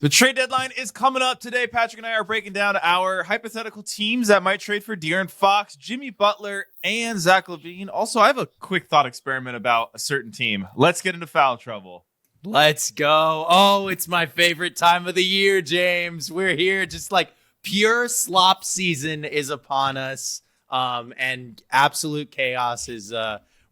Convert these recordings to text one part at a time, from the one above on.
The trade deadline is coming up today. Patrick and I are breaking down our hypothetical teams that might trade for De'Aaron Fox, Jimmy Butler, and Zach LaVine. Also, I have a quick thought experiment about a certain team. Let's get into foul trouble. Let's go. Oh, it's my favorite time of the year, James. We're here. Just like pure slop season is upon us. And absolute chaos is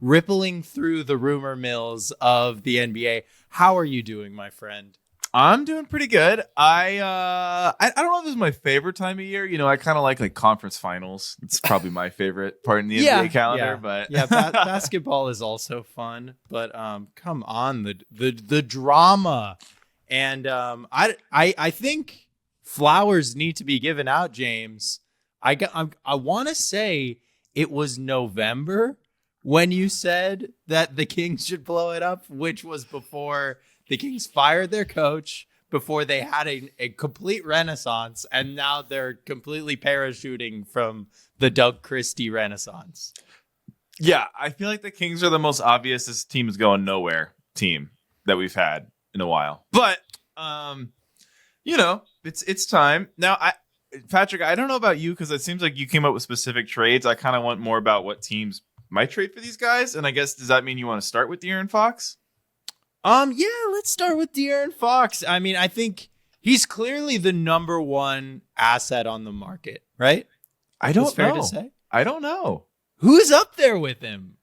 rippling through the rumor mills of the NBA. How are you doing, my friend? I'm doing pretty good. I don't know if this is my favorite time of year. You know, I kind of like conference finals. It's probably my favorite part in the NBA calendar. But basketball is also fun. But come on, the drama, and I think flowers need to be given out, James. I want to say it was November when you said that the Kings should blow it up, which was before the Kings fired their coach, before they had a complete renaissance, and now they're completely parachuting from the Doug Christie renaissance. Yeah, I feel like the Kings are the most obvious this team is going nowhere team that we've had in a while. But, it's time. Now, Patrick, I don't know about you because it seems like you came up with specific trades. I kind of want more about what teams might trade for these guys. And I guess, does that mean you want to start with De'Aaron Fox? Yeah, let's start with De'Aaron Fox. I mean, I think he's clearly the number one asset on the market, right? I don't know. Fair to say? I don't know. Who's up there with him?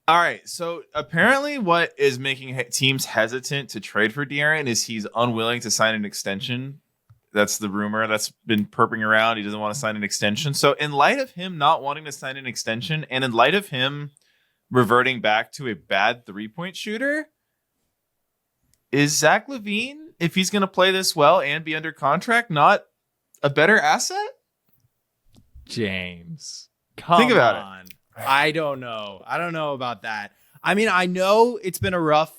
All right, so apparently what is making teams hesitant to trade for De'Aaron is he's unwilling to sign an extension. That's the rumor that's been perping around. He doesn't want to sign an extension. So in light of him not wanting to sign an extension, and in light of him reverting back to a bad three-point shooter, is Zach LaVine, if he's going to play this well and be under contract, not a better asset? James, think about it. I don't know. I don't know about that. I mean, I know it's been a rough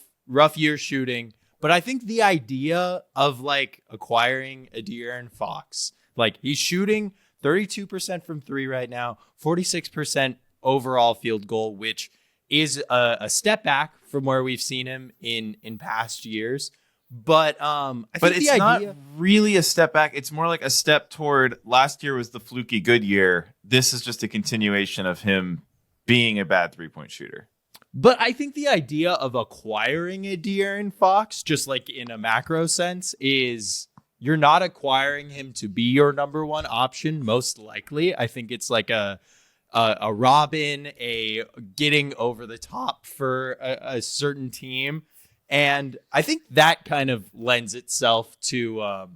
year shooting, but I think the idea of like acquiring a De'Aaron Fox, like he's shooting 32% from three right now, 46% overall field goal, which is a step back from where we've seen him in past years. But I think it's not really a step back. It's more like a step toward last year was the fluky good year. This is just a continuation of him being a bad three-point shooter. But I think the idea of acquiring a De'Aaron Fox, just like in a macro sense, is you're not acquiring him to be your number one option, most likely. I think it's like a Robin, a getting over the top for a certain team. And I think that kind of lends itself to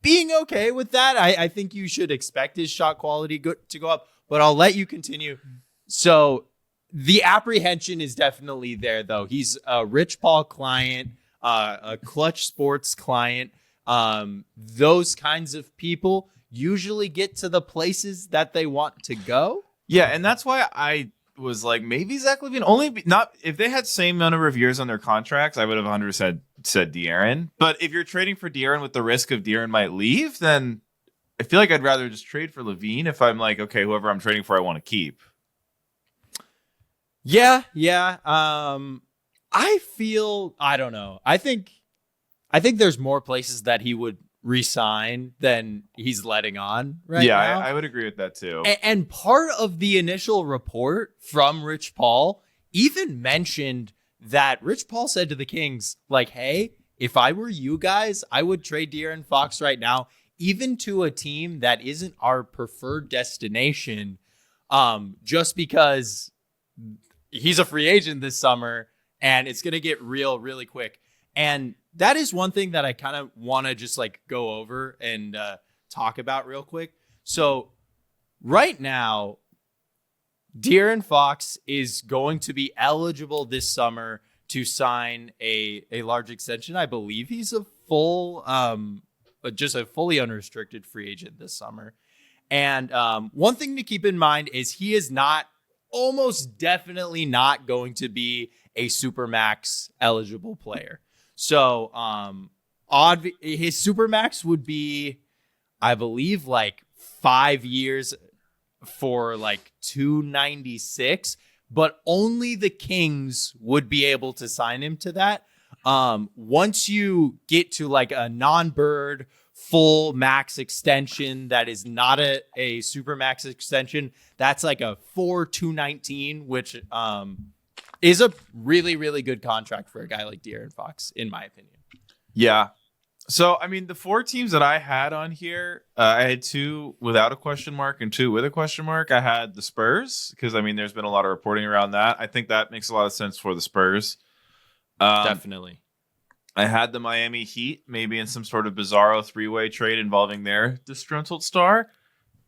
being okay with that. I think you should expect his shot quality to go up, but I'll let you continue. So the apprehension is definitely there, though. He's a Rich Paul client, a Clutch Sports client. Those kinds of people usually get to the places that they want to go. Yeah, and that's why I was like, maybe Zach LaVine. Not if they had same number of years on their contracts, I would have 100% said De'Aaron. But if you're trading for De'Aaron with the risk of De'Aaron might leave, then I feel like I'd rather just trade for LaVine if I'm like, okay, whoever I'm trading for, I want to keep. Yeah. I don't know. I think there's more places that he would resign than he's letting on right now. Yeah, I would agree with that too. And part of the initial report from Rich Paul even mentioned that Rich Paul said to the Kings, like, hey, if I were you guys, I would trade De'Aaron Fox right now, even to a team that isn't our preferred destination, just because he's a free agent this summer and it's going to get real really quick. And that is one thing that I kind of want to just like go over and talk about real quick. So right now, De'Aaron Fox is going to be eligible this summer to sign a large extension. I believe he's a fully unrestricted free agent this summer. And one thing to keep in mind is he is almost definitely not going to be a Supermax eligible player. So his Supermax would be, I believe, like 5 years for like 296, but only the Kings would be able to sign him to that. Once you get to like a non-bird full max extension that is not a super max extension, that's like a 4,219, which is a really, really good contract for a guy like De'Aaron Fox, in my opinion. Yeah. So, I mean, the 4 teams that I had on here, I had 2 without a question mark and 2 with a question mark. I had the Spurs because, I mean, there's been a lot of reporting around that. I think that makes a lot of sense for the Spurs. Definitely. I had the Miami Heat, maybe in some sort of bizarro 3-way trade involving their disgruntled star.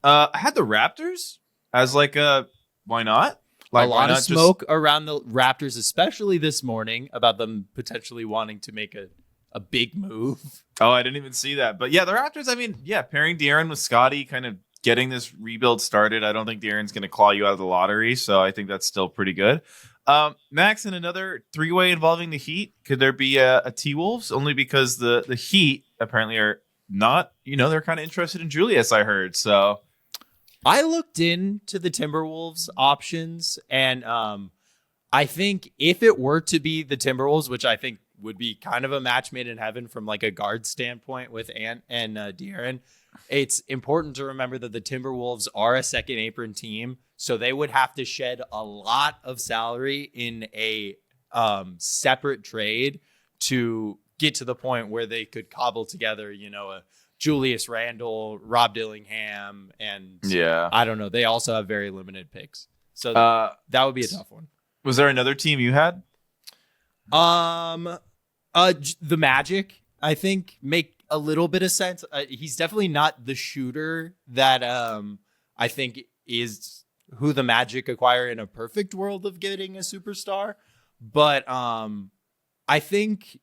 I had the Raptors as like why not? Like, a lot of smoke around the Raptors, especially this morning, about them potentially wanting to make a big move. Oh, I didn't even see that. But yeah, the Raptors, I mean, yeah, pairing De'Aaron with Scottie, kind of getting this rebuild started. I don't think De'Aaron's going to claw you out of the lottery, so I think that's still pretty good. Max, in another 3-way involving the Heat, could there be a T-Wolves? Only because the Heat apparently are not, they're kind of interested in Julius, I heard. So I looked into the Timberwolves options, and I think if it were to be the Timberwolves, which I think would be kind of a match made in heaven from like a guard standpoint with Ant and De'Aaron, it's important to remember that the Timberwolves are a second apron team, so they would have to shed a lot of salary in a separate trade to get to the point where they could cobble together, a Julius Randle, Rob Dillingham, and I don't know. They also have very limited picks, so that would be a tough one. Was there another team you had? The Magic, I think, make a little bit of sense. He's definitely not the shooter that I think is who the Magic acquire in a perfect world of getting a superstar. But I think,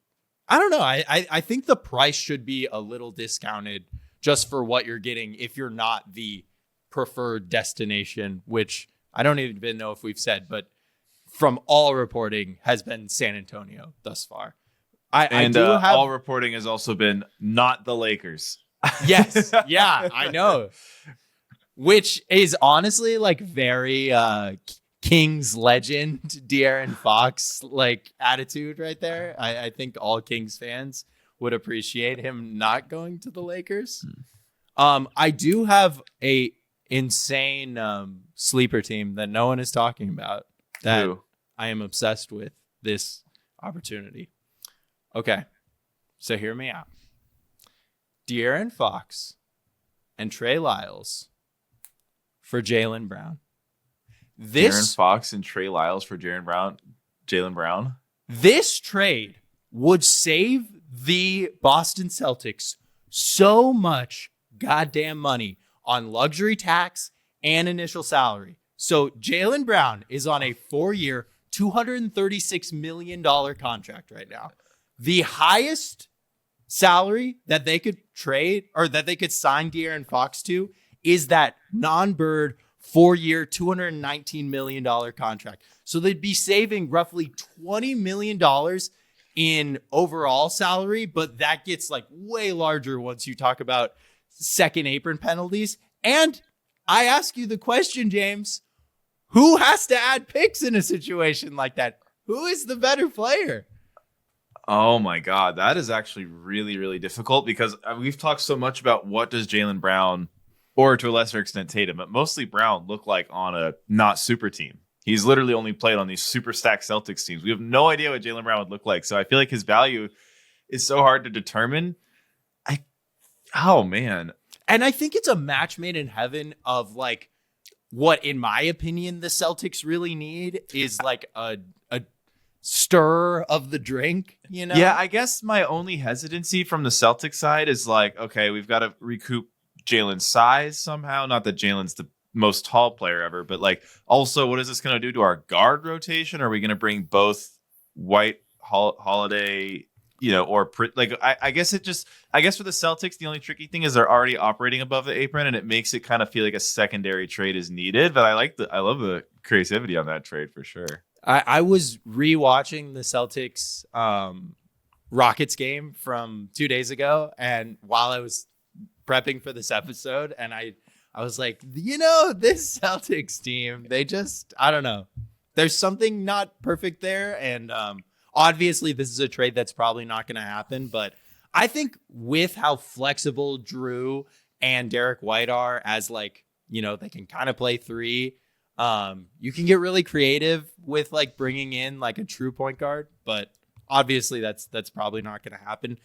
I don't know. I think the price should be a little discounted just for what you're getting if you're not the preferred destination, which I don't even know if we've said, but from all reporting has been San Antonio thus far. All reporting has also been not the Lakers. Yes. Yeah, I know. Which is honestly like very Kings legend, De'Aaron Fox like attitude right there. I think all Kings fans would appreciate him not going to the Lakers. I do have a insane sleeper team that no one is talking about that I am obsessed with this opportunity. Okay, so hear me out. De'Aaron Fox and Trey Lyles for Jaylen Brown. De'Aaron Fox and Trey Lyles for Jaylen Brown. This trade would save the Boston Celtics so much goddamn money on luxury tax and initial salary. So Jaylen Brown is on a 4-year, $236 million contract right now. The highest salary that they could trade or that they could sign De'Aaron Fox to is that non-bird 4-year, $219 million contract. So they'd be saving roughly $20 million in overall salary, but that gets like way larger once you talk about second apron penalties. And I ask you the question, James, who has to add picks in a situation like that? Who is the better player? Oh my God, that is actually really, really difficult because we've talked so much about what does Jaylen Brown, or to a lesser extent Tatum, but mostly Brown, look like on a not super team. He's literally only played on these super stacked Celtics teams. We have no idea what Jaylen Brown would look like. So I feel like his value is so hard to determine. Oh man. And I think it's a match made in heaven of like what, in my opinion, the Celtics really need is like a stir of the drink, Yeah, I guess my only hesitancy from the Celtics side is like, okay, we've got to recoup Jaylen's size somehow. Not that Jaylen's the most tall player ever, but like also what is this going to do to our guard rotation? Are we going to bring both White, Holiday, or I guess for the Celtics, the only tricky thing is they're already operating above the apron and it makes it kind of feel like a secondary trade is needed. But I love the creativity on that trade for sure. I was rewatching the Celtics Rockets game from 2 days ago, and while I was prepping for this episode, and I was like, this Celtics team, they just, I don't know. There's something not perfect there, and Obviously, this is a trade that's probably not going to happen, but I think with how flexible Drew and Derek White are as like, they can kind of play three. You can get really creative with like bringing in like a true point guard, but obviously that's probably not going to happen.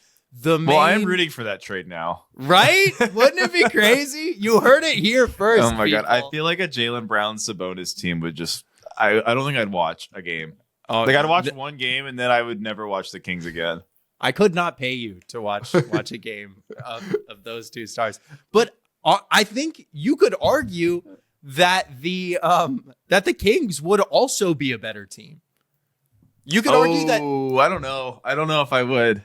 I am rooting for that trade now. Right? Wouldn't it be crazy? You heard it here first. Oh my God. I feel like a Jaylen Brown Sabonis team would just, I don't think I'd watch a game. Oh, I'd watch one game and then I would never watch the Kings again. I could not pay you to watch a game of those two stars. But I think you could argue that the Kings would also be a better team. You could argue that. I don't know. I don't know if I would.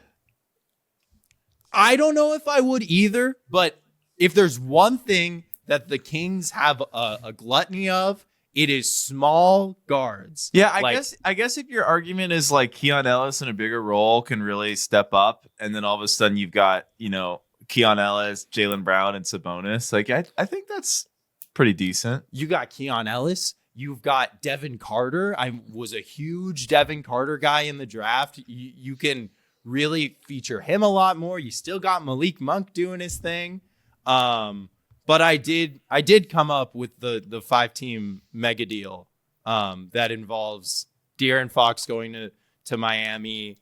I don't know if I would either. But if there's one thing that the Kings have a gluttony of, it is small guards. Yeah, I guess if your argument is like Keon Ellis in a bigger role can really step up, and then all of a sudden you've got Keon Ellis, Jaylen Brown, and Sabonis. Like I think that's pretty decent. You got Keon Ellis. You've got Devin Carter. I was a huge Devin Carter guy in the draft. You can really feature him a lot more. You still got Malik Monk doing his thing. But I did come up with the 5-team mega deal that involves De'Aaron Fox going to Miami,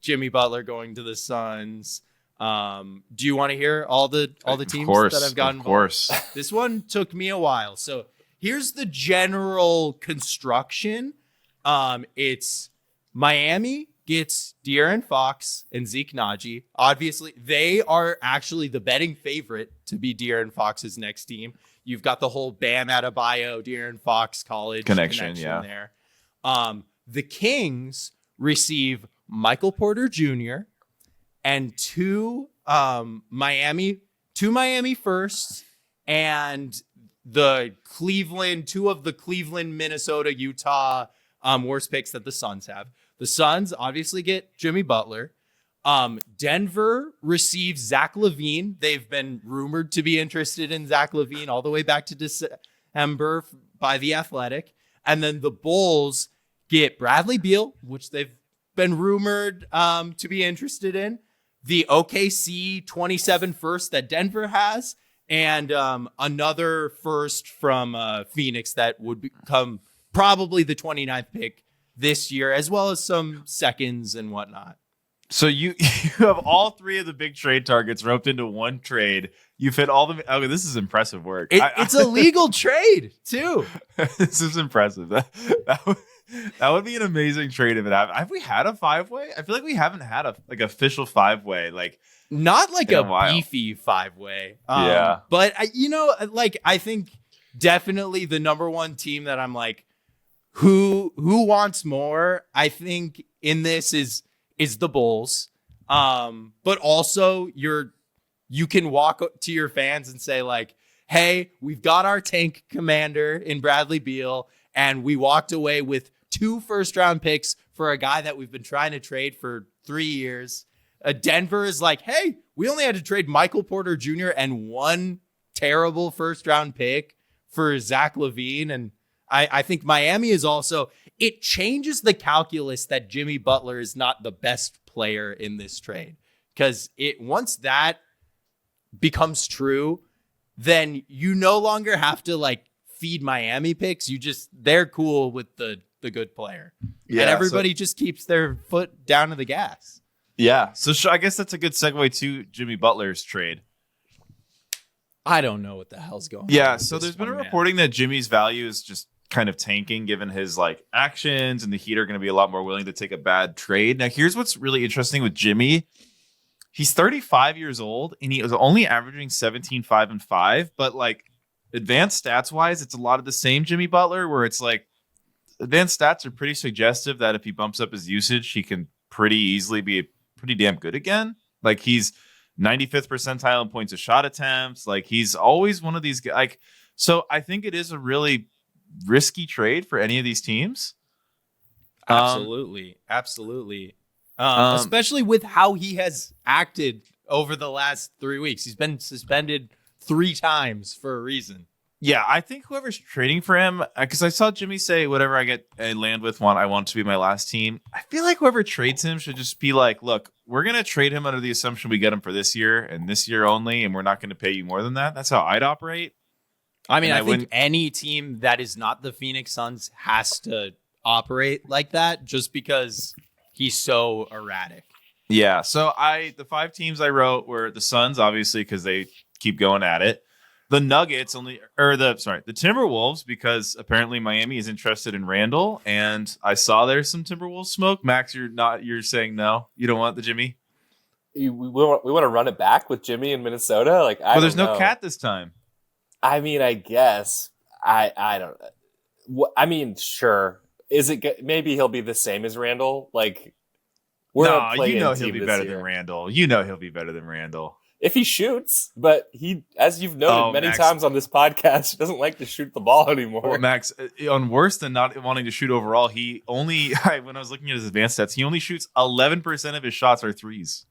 Jimmy Butler going to the Suns. Do you want to hear all the teams that I've gotten? Of course. This one took me a while. So here's the general construction. It's Miami gets De'Aaron Fox and Zeke Naji. Obviously, they are actually the betting favorite to be De'Aaron Fox's next team. You've got the whole Bam Adebayo, De'Aaron Fox college connection there. The Kings receive Michael Porter Jr. and two Miami firsts and two of the Cleveland, Minnesota, Utah worst picks that the Suns have. The Suns obviously get Jimmy Butler. Denver receives Zach LaVine. They've been rumored to be interested in Zach LaVine all the way back to December by The Athletic. And then the Bulls get Bradley Beal, which they've been rumored to be interested in. The OKC 27 first that Denver has. And another first from Phoenix that would become probably the 29th pick this year, as well as some seconds and whatnot. So you have all three of the big trade targets roped into one trade. You fit all the. Okay, this is impressive work. It's a legal trade too. This is impressive. That would be an amazing trade if it happened. Have we had a 5-way? I feel like we haven't had a official 5-way not like a beefy 5-way. Yeah, but I think definitely the number one team that I'm like, who wants more? I think in this is the Bulls. But also you can walk to your fans and say like, hey, we've got our tank commander in Bradley Beal, and we walked away with 2 first-round picks for a guy that we've been trying to trade for 3 years. Denver is like, hey, we only had to trade Michael Porter Jr. and 1 terrible first-round pick for Zach LaVine. And I think Miami is also, it changes the calculus that Jimmy Butler is not the best player in this trade. Because once that becomes true, then you no longer have to feed Miami picks. They're cool with the good player. Yeah, and everybody just keeps their foot down to the gas. Yeah. So I guess that's a good segue to Jimmy Butler's trade. I don't know what the hell's going on. Yeah. So there's been a reporting that Jimmy's value is just kind of tanking given his actions, and the Heat are going to be a lot more willing to take a bad trade. Now, here's what's really interesting with Jimmy. He's 35 years old and he was only averaging 17, 5, and 5, but advanced stats wise, it's a lot of the same Jimmy Butler, where it's advanced stats are pretty suggestive that if he bumps up his usage, he can pretty easily be pretty damn good again. He's 95th percentile in points of shot attempts. He's always one of these guys. So I think it is a really risky trade for any of these teams. Absolutely. Especially with how he has acted over the last 3 weeks. He's been suspended 3 times for a reason. Yeah, I think whoever's trading for him, because I saw Jimmy say, whatever I land with, I want to be my last team. I feel like whoever trades him should just be like, look, we're going to trade him under the assumption we get him for this year and this year only, and we're not going to pay you more than that. That's how I'd operate. I mean, I think any team that is not the Phoenix Suns has to operate like that just because he's so erratic. Yeah, so the 5 teams I wrote were the Suns, obviously, because they keep going at it. The Nuggets the Timberwolves, because apparently Miami is interested in Randall, and I saw there's some Timberwolves smoke. Max, you're saying no, you don't want the Jimmy. We want to run it back with Jimmy in Minnesota. Like, there's no cat this time. I mean, I guess I don't. I mean, sure. Is it maybe he'll be the same as Randall? Like, he'll be better than Randall. He'll be better than Randall. If he shoots, but he, as you've noted many times on this podcast, he doesn't like to shoot the ball anymore. Well, Max, on worse than not wanting to shoot overall, he only, when I was looking at his advanced stats, he only shoots 11% of his shots are threes.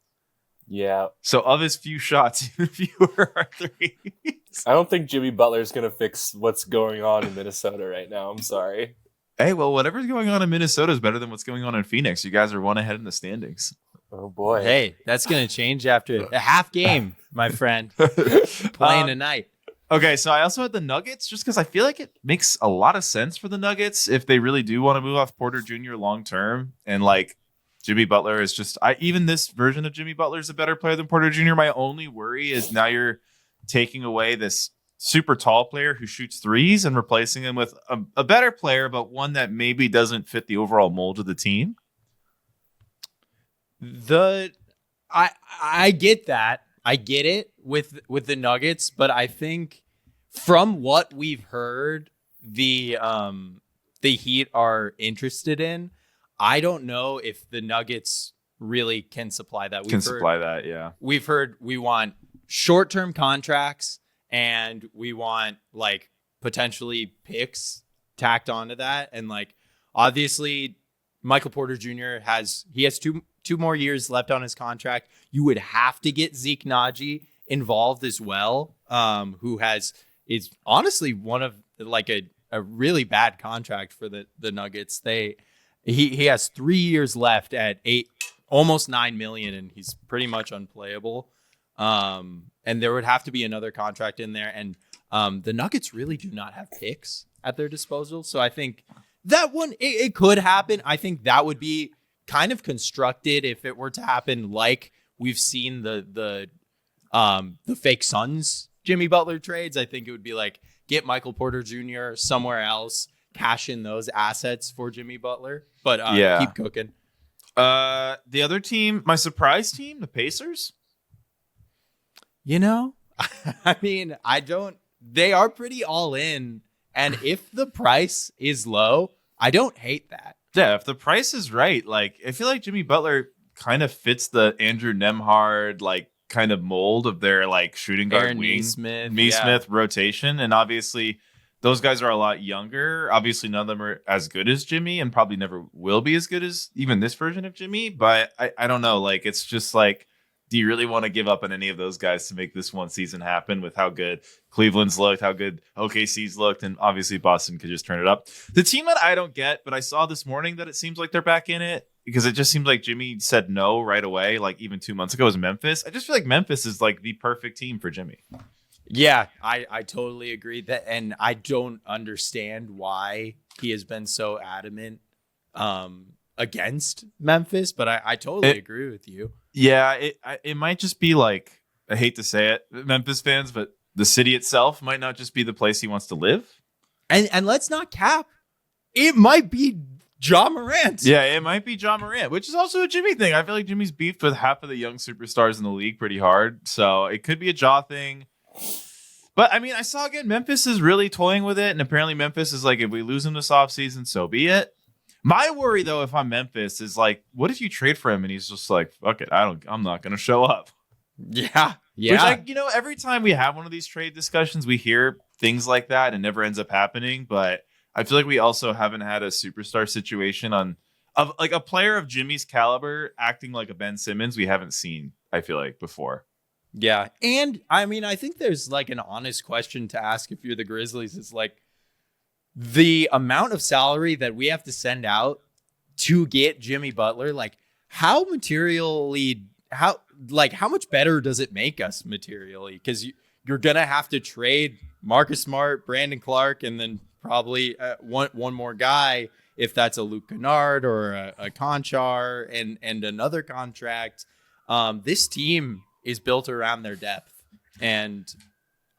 Yeah. So of his few shots, even fewer are threes. I don't think Jimmy Butler is going to fix what's going on in Minnesota right now. I'm sorry. Hey, well, whatever's going on in Minnesota is better than what's going on in Phoenix. You guys are one ahead in the standings. Oh, boy. Hey, that's going to change after a half game, my friend. Playing tonight. Okay, so I also had the Nuggets just because I feel like it makes a lot of sense for the Nuggets if they really do want to move off Porter Jr. long term. And like Jimmy Butler is just, even this version of Jimmy Butler is a better player than Porter Jr. My only worry is now you're taking away this super tall player who shoots threes and replacing him with a better player, but one that maybe doesn't fit the overall mold of the team. I get that. I get it with the Nuggets, but I think from what we've heard, the Heat are interested in. I don't know if the Nuggets really can supply that. Yeah. We've heard we want short-term contracts and we want like potentially picks tacked onto that, and like obviously Michael Porter Jr. has two more years left on his contract. You would have to get Zeke Naji involved as well, who is honestly one of like a really bad contract for the Nuggets. He has 3 years left at almost $9 million, and he's pretty much unplayable. And there would have to be another contract in there, and the Nuggets really do not have picks at their disposal. So I think that one it could happen. I think that would be kind of constructed if it were to happen, like we've seen the fake Suns Jimmy Butler trades. I think it would be like get Michael Porter Jr. somewhere else, cash in those assets for Jimmy Butler. But keep cooking. The other team, my surprise team, the Pacers. I mean, they are pretty all in. And if the price is low, I don't hate that. Yeah, if the price is right, like I feel like Jimmy Butler kind of fits the Andrew Nembhard like kind of mold of their like shooting guard Aaron wing Nesmith rotation, and obviously those guys are a lot younger. Obviously, none of them are as good as Jimmy, and probably never will be as good as even this version of Jimmy. But I don't know, like it's just like, do you really want to give up on any of those guys to make this one season happen with how good Cleveland's looked, how good OKC's looked, and obviously Boston could just turn it up? The team that I don't get, but I saw this morning that it seems like they're back in it because it just seems like Jimmy said no right away, like even 2 months ago, was Memphis. I just feel like Memphis is like the perfect team for Jimmy. Yeah, I totally agree that, and I don't understand why he has been so adamant against Memphis, but I totally agree with you. Yeah, it might just be like, I hate to say it, Memphis fans, but the city itself might not just be the place he wants to live. And let's not cap. It might be Ja Morant. Yeah, it might be Ja Morant, which is also a Jimmy thing. I feel like Jimmy's beefed with half of the young superstars in the league pretty hard. So it could be a Ja thing. But I mean, I saw again, Memphis is really toying with it. And apparently Memphis is like, if we lose him this offseason, so be it. My worry, though, if I'm Memphis, is like, what if you trade for him and he's just like, fuck it, I'm not going to show up. Yeah. Which, like, every time we have one of these trade discussions, we hear things like that and it never ends up happening. But I feel like we also haven't had a superstar situation of like a player of Jimmy's caliber acting like a Ben Simmons we haven't seen, I feel like, before. Yeah. And I mean, I think there's like an honest question to ask if you're the Grizzlies. It's like the amount of salary that we have to send out to get Jimmy Butler. Like, how much better does it make us materially? Because you're going to have to trade Marcus Smart, Brandon Clark, and then probably one more guy if that's a Luke Kennard or a Conchar and another contract. This team is built around their depth, and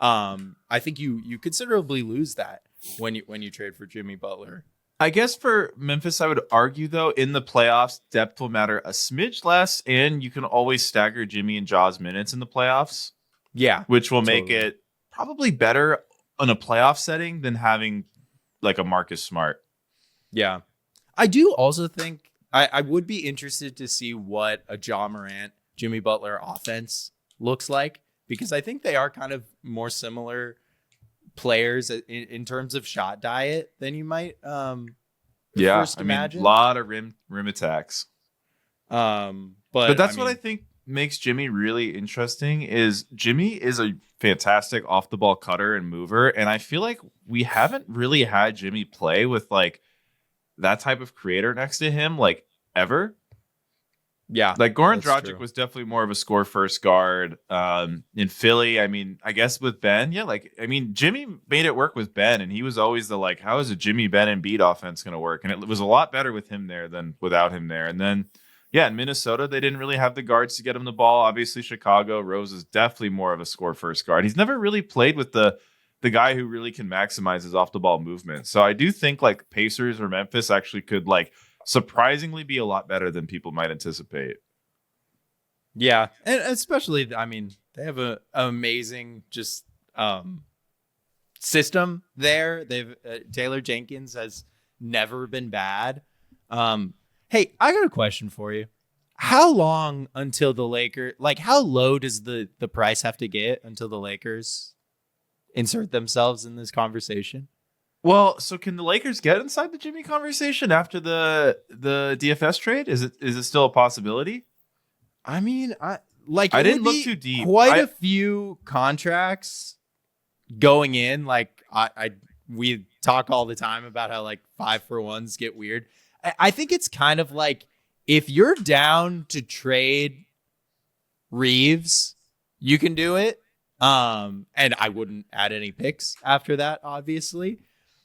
I think you considerably lose that when you trade for Jimmy Butler. I guess for Memphis, I would argue though in the playoffs, depth will matter a smidge less, and you can always stagger Jimmy and Ja's minutes in the playoffs. Yeah, which will make it probably better in a playoff setting than having like a Marcus Smart. Yeah, I do also think I would be interested to see what a Ja Morant, Jimmy Butler offense looks like, because I think they are kind of more similar players in terms of shot diet than you might first imagine. A lot of rim attacks. But that's what I think makes Jimmy really interesting is Jimmy is a fantastic off the ball cutter and mover, and I feel like we haven't really had Jimmy play with like that type of creator next to him like ever. Yeah, like Goran Dragic was definitely more of a score first guard. In Philly, I mean, I guess with Ben, Jimmy made it work with Ben, and he was always the like, how is a Jimmy, Ben, and Embiid offense going to work? And it was a lot better with him there than without him there. And then, yeah, in Minnesota, they didn't really have the guards to get him the ball. Obviously, Chicago, Rose is definitely more of a score first guard. He's never really played with the guy who really can maximize his off the ball movement. So I do think like Pacers or Memphis actually could like surprisingly be a lot better than people might anticipate. Yeah, and especially, I mean, they have an amazing just system there. They've Taylor Jenkins has never been bad. Hey, I got a question for you. How long until the Lakers, like how low does the price have to get until the Lakers insert themselves in this conversation? Well, so can the Lakers get inside the Jimmy conversation after the DFS trade? Is it still a possibility? I mean, I didn't look too deep. Quite a few contracts going in. Like we talk all the time about how like 5-for-1s get weird. I think it's kind of like if you're down to trade Reeves, you can do it. And I wouldn't add any picks after that, obviously.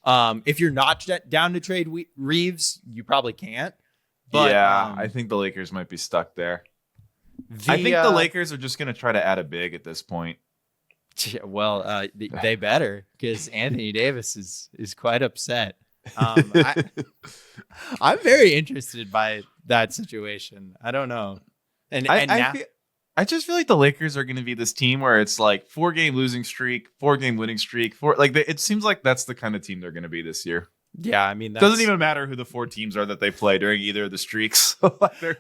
If you're not down to trade Reeves, you probably can't. But yeah, I think the Lakers might be stuck there. I think the Lakers are just going to try to add a big at this point. Well, they better, because Anthony Davis is quite upset. I'm very interested by that situation. I don't know. I just feel like the Lakers are going to be this team where it's like 4-game losing streak, 4-game winning streak. It seems like that's the kind of team they're going to be this year. Yeah, I mean, doesn't even matter who the 4 teams are that they play during either of the streaks.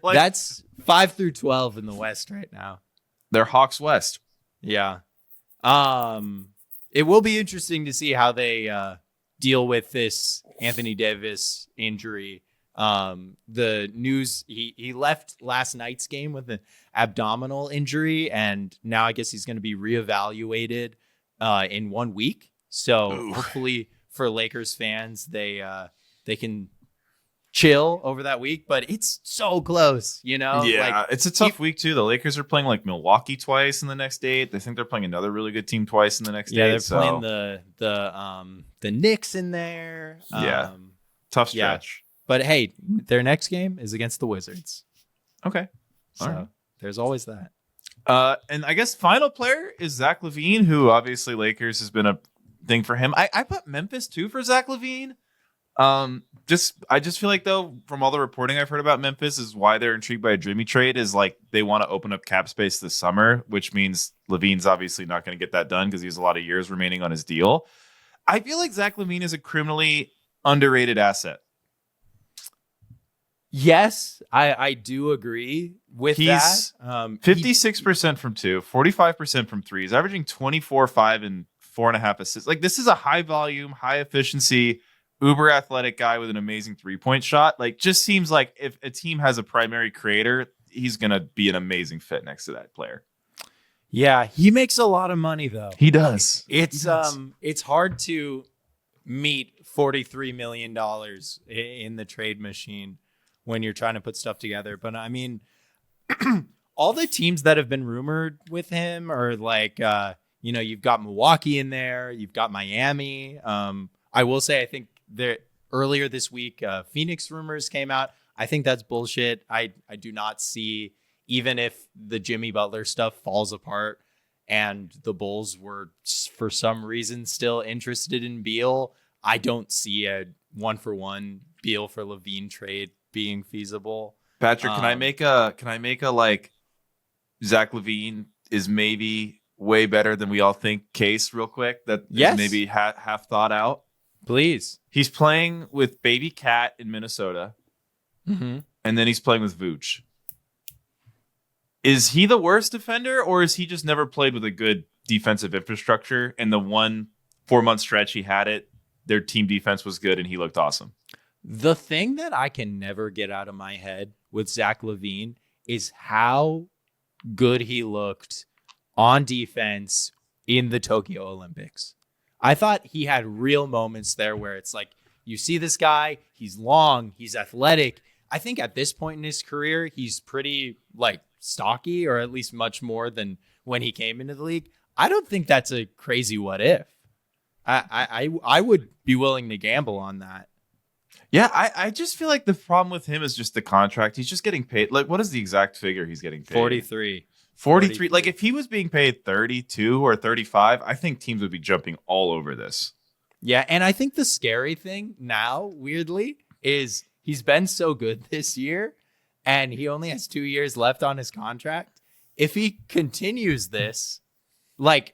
That's 5 through 12 in the West right now. They're Hawks West. Yeah. It will be interesting to see how they deal with this Anthony Davis injury. The news, he left last night's game with an abdominal injury, and now I guess he's going to be reevaluated in 1 week. So hopefully for Lakers fans, they can chill over that week, but it's so close, you know? Yeah, it's a tough week too. The Lakers are playing like Milwaukee twice in the next 8. They think they're playing another really good team twice in the next 8. Yeah, they're playing the Knicks in there. Tough stretch. Yeah. But hey, their next game is against the Wizards. Okay. So there's always that. And I guess final player is Zach LaVine, who obviously Lakers has been a thing for him. I put Memphis too for Zach LaVine. I just feel like though, from all the reporting I've heard about Memphis, is why they're intrigued by a Jimmy trade is like they want to open up cap space this summer, which means LaVine's obviously not going to get that done because he has a lot of years remaining on his deal. I feel like Zach LaVine is a criminally underrated asset. Yes, I do agree with that. 56% from 2, 45% from 3. He's averaging 24, 5, and 4.5 assists. Like this is a high volume, high efficiency, uber athletic guy with an amazing 3-point shot. Like just seems like if a team has a primary creator, he's going to be an amazing fit next to that player. Yeah, he makes a lot of money though. He does. It's hard to meet $43 million in the trade machine when you're trying to put stuff together. But I mean, all the teams that have been rumored with him are like, you've got Milwaukee in there, you've got Miami. I will say, I think earlier this week, Phoenix rumors came out. I think that's bullshit. I do not see, even if the Jimmy Butler stuff falls apart and the Bulls were for some reason still interested in Beal, I don't see a 1-for-1 Beal for LaVine trade being feasible. Patrick, can I make a like Zach LaVine is maybe way better than we all think case real quick that is maybe half thought out? Please. He's playing with Baby Cat in Minnesota, and then he's playing with Vooch. Is he the worst defender, or is he just never played with a good defensive infrastructure? And the 1 4-month stretch he had it, their team defense was good and he looked awesome. The thing that I can never get out of my head with Zach LaVine is how good he looked on defense in the Tokyo Olympics. I thought he had real moments there where it's like, you see this guy, he's long, he's athletic. I think at this point in his career, he's pretty like stocky, or at least much more than when he came into the league. I don't think that's a crazy what if. I would be willing to gamble on that. Yeah, I just feel like the problem with him is just the contract. He's just getting paid. Like, what is the exact figure he's getting paid? 43. 43. Like, if he was being paid 32 or 35, I think teams would be jumping all over this. Yeah, and I think the scary thing now, weirdly, is he's been so good this year, and he only has 2 years left on his contract. If he continues this, like,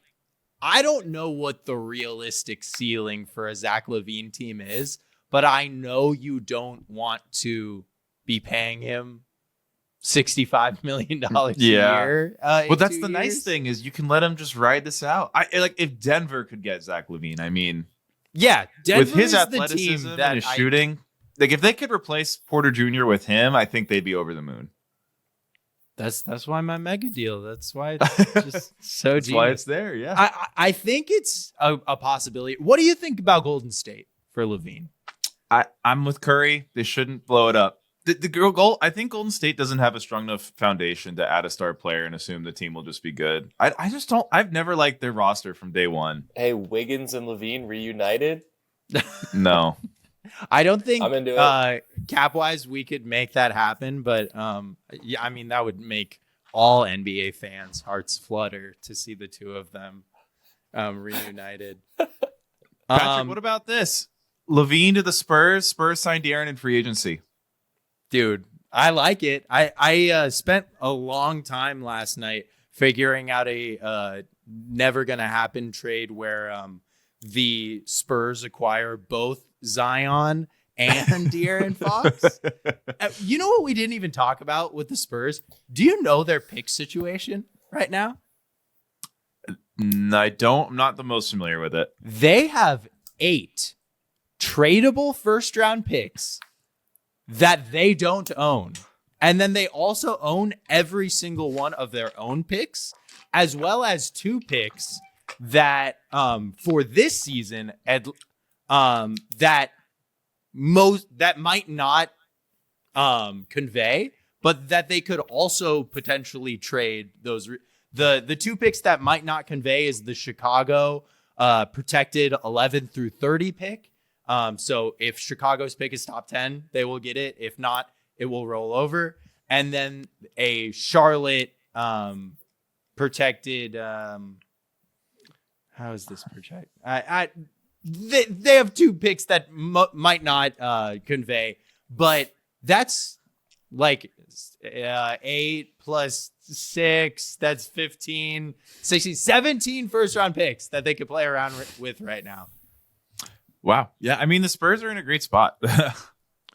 I don't know what the realistic ceiling for a Zach LaVine team is, but I know you don't want to be paying him $65 million a year. Well, that's the nice thing is you can let him just ride this out. If Denver could get Zach LaVine, I mean, yeah, Denver with his is athleticism the team and his shooting, like if they could replace Porter Jr. with him, I think they'd be over the moon. That's why my mega deal. That's why it's just so That's why it's there. Yeah, I think it's a possibility. What do you think about Golden State for LaVine? I'm with Curry. They shouldn't blow it up. The goal. I think Golden State doesn't have a strong enough foundation to add a star player and assume the team will just be good. I just don't. I've never liked their roster from day one. Hey, Wiggins and LaVine reunited? No. I don't think I'm into it. cap-wise we could make that happen, but yeah, I mean that would make all NBA fans' hearts flutter to see the two of them reunited. Patrick, what about this? LaVine to the Spurs. Spurs signed De'Aaron in free agency. Dude, I like it. I spent a long time last night figuring out a never gonna happen trade where the Spurs acquire both Zion and De'Aaron Fox. You know what we didn't even talk about with the Spurs? Do you know their pick situation right now? I don't. I'm not the most familiar with it. They have 8 tradable first-round picks that they don't own. And then they also own every single one of their own picks, as well as 2 picks that for this season that might not convey, but that they could also potentially trade those. The 2 picks that might not convey is the Chicago protected 11 through 30 pick. So if Chicago's pick is top 10, they will get it. If not, it will roll over. And then a Charlotte protected. How is this protect? They have 2 picks that might not convey, but that's like 8 plus 6. That's 15, 16, 17 first round picks that they could play around with right now. Wow. Yeah. I mean, the Spurs are in a great spot.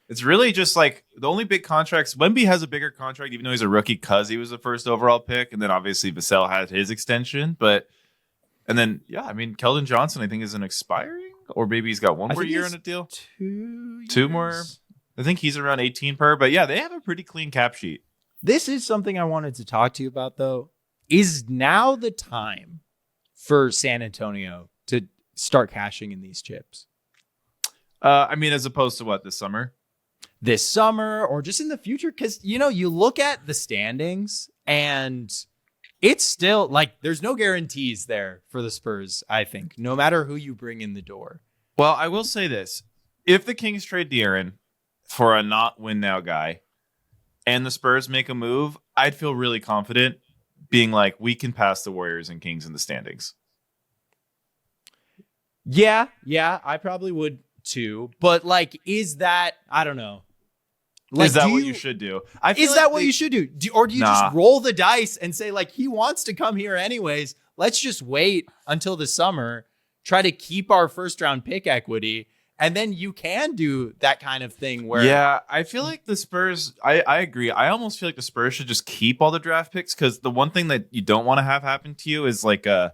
It's really just like the only big contracts. Wemby has a bigger contract, even though he's a rookie, because he was the first overall pick. And then obviously Vassell had his extension. And then, yeah, I mean, Keldon Johnson, I think, isn't expiring. Or maybe he's got 1 more year on a deal. 2 years. 2 more. I think he's around 18 per. But yeah, they have a pretty clean cap sheet. This is something I wanted to talk to you about, though. is now the time for San Antonio to start cashing in these chips? I mean, as opposed to what, this summer? This summer or just in the future? Because, you look at the standings and it's still like there's no guarantees there for the Spurs, I think, no matter who you bring in the door. Well, I will say this. If the Kings trade De'Aaron for a not win now guy and the Spurs make a move, I'd feel really confident being like, we can pass the Warriors and Kings in the standings. Yeah, I probably would too. But like, is that, I don't know. Like, is that what you should do? Is that what you should do? Or do you just roll the dice and say, like, he wants to come here anyways. Let's just wait until the summer, try to keep our first round pick equity. And then you can do that kind of thing where... Yeah, I feel like the Spurs... I agree. I almost feel like the Spurs should just keep all the draft picks because the one thing that you don't want to have happen to you is like a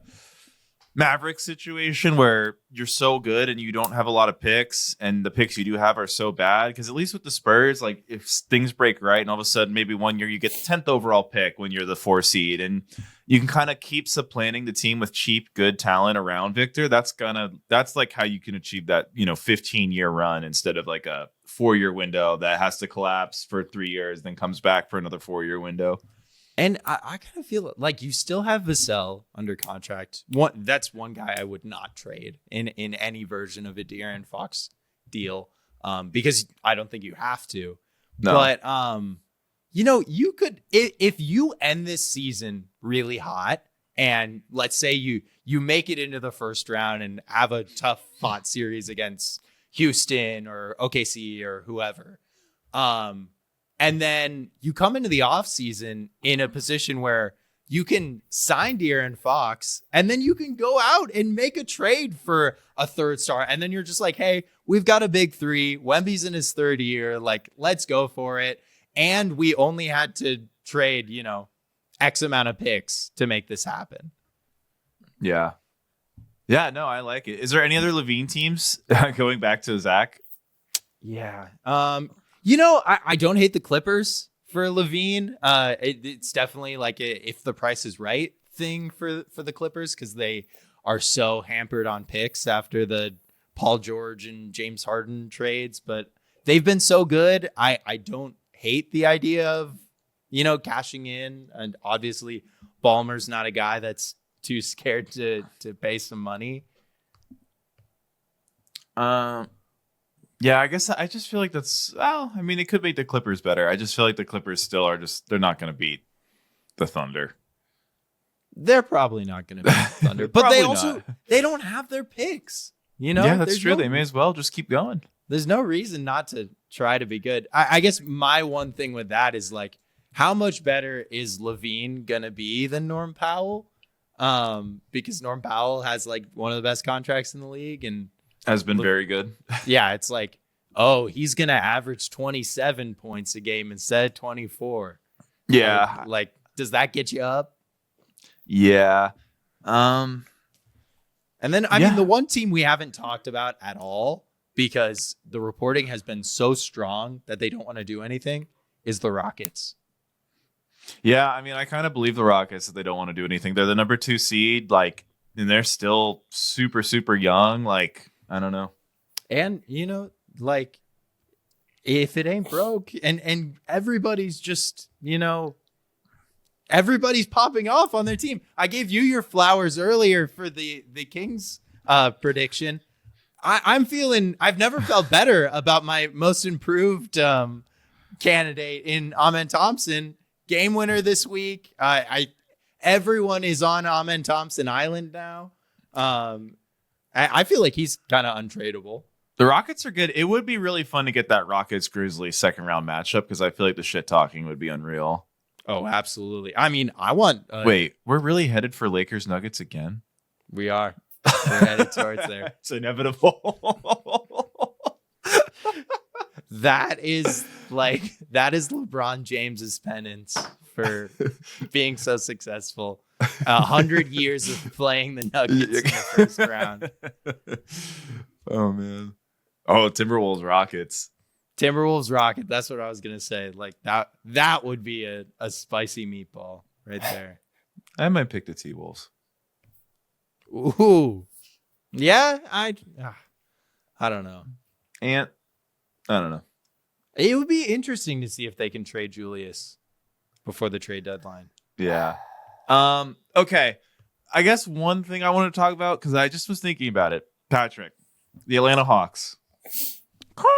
Maverick situation where you're so good and you don't have a lot of picks and the picks you do have are so bad. Because at least with the Spurs, like if things break right and all of a sudden maybe one year you get the 10th overall pick when you're the 4 seed and you can kind of keep supplanting the team with cheap, good talent around Victor. That's like how you can achieve that, 15-year run instead of like a 4-year window that has to collapse for 3 years, then comes back for another 4-year window. And I kind of feel like you still have Vassell under contract. That's one guy I would not trade in any version of a De'Aaron Fox deal because I don't think you have to. No. But, you could, if you end this season really hot and let's say you make it into the first round and have a tough fought series against Houston or OKC or whoever, and then you come into the offseason in a position where you can sign De'Aaron Fox and then you can go out and make a trade for a third star. And then you're just like, hey, we've got a big 3. Wemby's in his 3rd year. Like, let's go for it. And we only had to trade, X amount of picks to make this happen. Yeah. Yeah, no, I like it. Is there any other LaVine teams going back to Zach? Yeah. I don't hate the Clippers for LaVine. It's definitely like if the price is right thing for the Clippers because they are so hampered on picks after the Paul George and James Harden trades. But they've been so good. I don't hate the idea of, cashing in. And obviously, Ballmer's not a guy that's too scared to pay some money. Yeah, I guess I just feel like it could make the Clippers better. I just feel like the Clippers still they're not going to beat the Thunder. They're probably not going to beat the Thunder, but they don't have their picks. Yeah, that's true. They may as well just keep going. There's no reason not to try to be good. I guess my one thing with that is like, how much better is LaVine going to be than Norm Powell? Because Norm Powell has like one of the best contracts in the league and has been very good. Yeah, it's like, oh, he's going to average 27 points a game instead of 24. Yeah. Like, does that get you up? Yeah. And then, I mean, the one team we haven't talked about at all because the reporting has been so strong that they don't want to do anything is the Rockets. Yeah, I mean, I kind of believe the Rockets that they don't want to do anything. They're the number 2 seed, like, and they're still super, super young. Like, I don't know. And, like, if it ain't broke and everybody's just, everybody's popping off on their team. I gave you your flowers earlier for the Kings prediction. I've never felt better about my most improved candidate in Amen Thompson. Game winner this week. Everyone is on Amen Thompson Island now. I feel like he's kind of untradeable. The Rockets are good. It would be really fun to get that Rockets-Grizzlies second round matchup because I feel like the shit talking would be unreal. Oh, absolutely. I mean, I want... Wait, we're really headed for Lakers Nuggets again? We are. We're headed towards there. It's inevitable. That is LeBron James's penance for being so successful. 100 years of playing the Nuggets in the first round. Oh, man. Oh, Timberwolves Rockets. That's what I was going to say. Like that would be a spicy meatball right there. I might pick the T-Wolves. Ooh. Yeah, I don't know. And I don't know. It would be interesting to see if they can trade Julius before the trade deadline. Yeah. Okay. I guess one thing I want to talk about, because I just was thinking about it. Patrick, the Atlanta Hawks.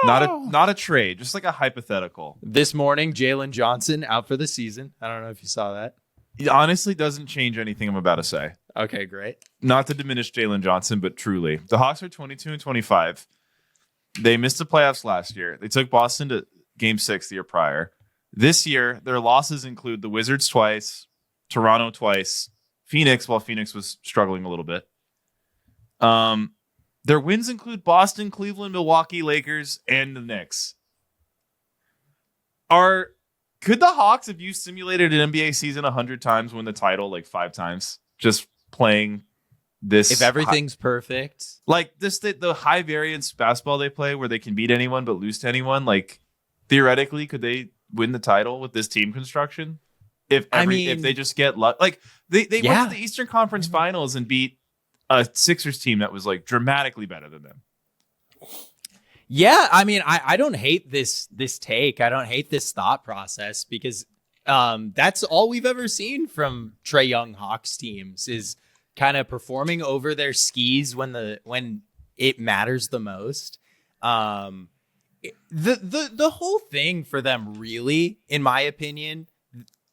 Not a trade, just like a hypothetical. This morning, Jalen Johnson out for the season. I don't know if you saw that. It honestly doesn't change anything I'm about to say. Okay, great. Not to diminish Jalen Johnson, but truly. The Hawks are 22-25. They missed the playoffs last year. They took Boston to Game 6 the year prior. This year, their losses include the Wizards twice, Toronto twice, Phoenix, while Phoenix was struggling a little bit. Their wins include Boston, Cleveland, Milwaukee, Lakers, and the Knicks. Could the Hawks, if you simulated an NBA season 100 times, win the title like 5 times? Just playing this. If everything's perfect. Like this, the high variance basketball they play where they can beat anyone but lose to anyone. Like theoretically, could they win the title with this team construction? If they just get luck, like they went to the Eastern Conference Finals and beat a Sixers team that was like dramatically better than them. Yeah, I mean, I don't hate this take. I don't hate this thought process because that's all we've ever seen from Trae Young Hawks teams is kind of performing over their skis when it matters the most. The whole thing for them, really, in my opinion,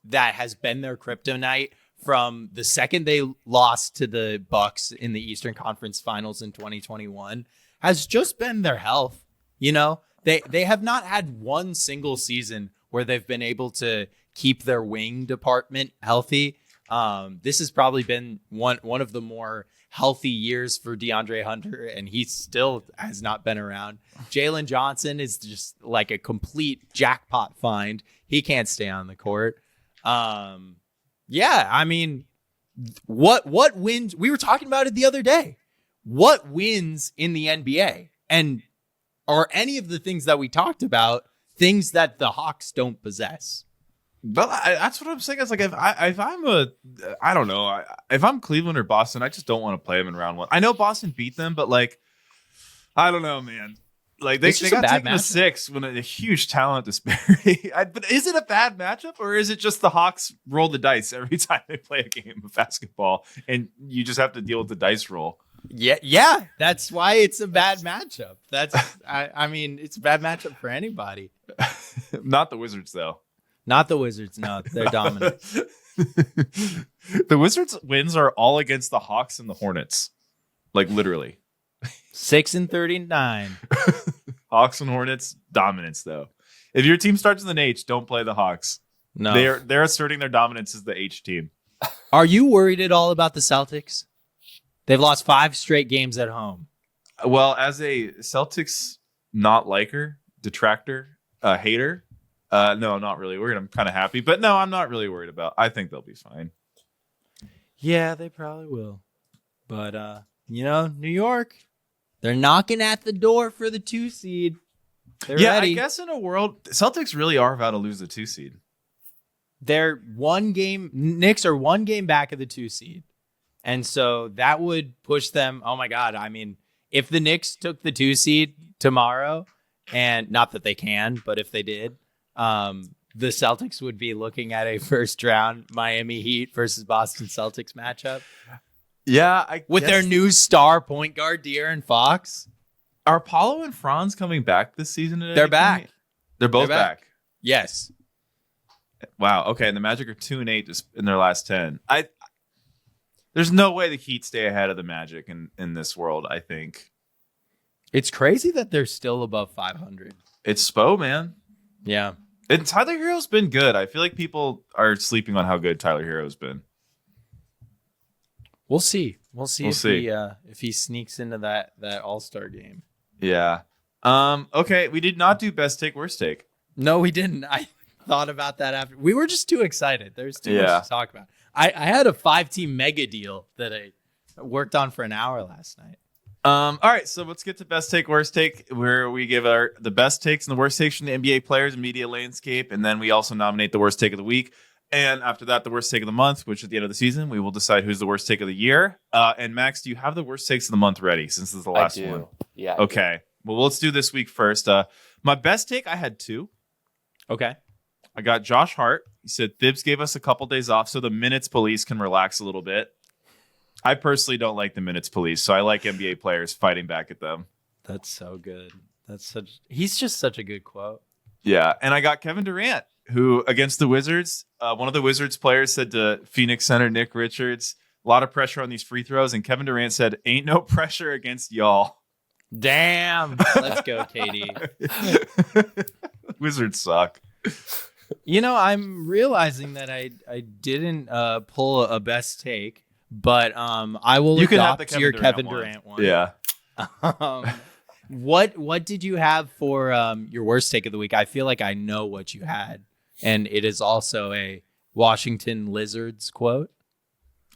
that has been their kryptonite from the second they lost to the Bucks in the Eastern Conference Finals in 2021 has just been their health. You know, they have not had one single season where they've been able to keep their wing department healthy. This has probably been one of the more healthy years for DeAndre Hunter, and he still has not been around. Jalen Johnson is just like a complete jackpot find. He can't stay on the court. Yeah, I mean, what wins? We were talking about it the other day. What wins in the NBA? And are any of the things that we talked about things that the Hawks don't possess? But that's what I'm saying. It's like if I'm Cleveland or Boston, I just don't want to play them in round 1. I know Boston beat them, but like, I don't know, man. Like they got taken to 6 when a huge talent disparity. But is it a bad matchup or is it just the Hawks roll the dice every time they play a game of basketball and you just have to deal with the dice roll? Yeah. That's why it's a bad matchup. I mean, it's a bad matchup for anybody. Not the Wizards, though. Not the Wizards. No, they're dominant. The Wizards' wins are all against the Hawks and the Hornets. Like literally. 6-39. Hawks and Hornets dominance, though. If your team starts with an H, don't play the Hawks. No, they're asserting their dominance as the H team. Are you worried at all about the Celtics? They've lost 5 straight games at home. Well, as a Celtics not liker, detractor, hater, no, not really worried. I'm kind of happy, but no, I'm not really worried about. I think they'll be fine. Yeah, they probably will. But New York, they're knocking at the door for the 2 seed. They're ready. I guess in a world, Celtics really are about to lose the 2 seed. They're Knicks are 1 game back of the 2 seed. And so that would push them. Oh my God. I mean, if the Knicks took the 2 seed tomorrow, and not that they can, but if they did, the Celtics would be looking at a first round Miami Heat versus Boston Celtics matchup. Yeah. With their new star point guard, De'Aaron Fox. Are Paulo and Franz coming back this season? They're back. They're both back. Yes. Wow. Okay. And the Magic are 2-8 just in their last 10. There's no way the Heat stay ahead of the Magic in this world, I think. It's crazy that they're still above 500. It's Spo, man. Yeah. And Tyler Hero's been good. I feel like people are sleeping on how good Tyler Hero's been. We'll see. We'll see if he sneaks into that All-Star game. Yeah. Okay, we did not do best take, worst take. No, we didn't. I thought about that after. We were just too excited. There's too much to talk about. I had a 5-team mega deal that I worked on for an hour last night. All right, so let's get to best take, worst take, where we give the best takes and the worst takes from the NBA players and media landscape, and then we also nominate the worst take of the week. And after that, the worst take of the month, which at the end of the season, we will decide who's the worst take of the year. And Max, do you have the worst takes of the month ready since this is the last one? Yeah. Okay. Well, let's do this week first. My best take, I had 2. Okay. I got Josh Hart. He said Thibs gave us a couple days off so the minutes police can relax a little bit. I personally don't like the minutes police, so I like NBA players fighting back at them. That's so good. He's just such a good quote. Yeah. And I got Kevin Durant, who against the Wizards, one of the Wizards players said to Phoenix center Nick Richards, a lot of pressure on these free throws. And Kevin Durant said, ain't no pressure against y'all. Damn. Let's go, KD. Wizards suck. I'm realizing that I didn't pull a best take, but I will adopt your Kevin Durant one. Yeah. What did you have for your worst take of the week? I feel like I know what you had, and it is also a Washington Lizards quote.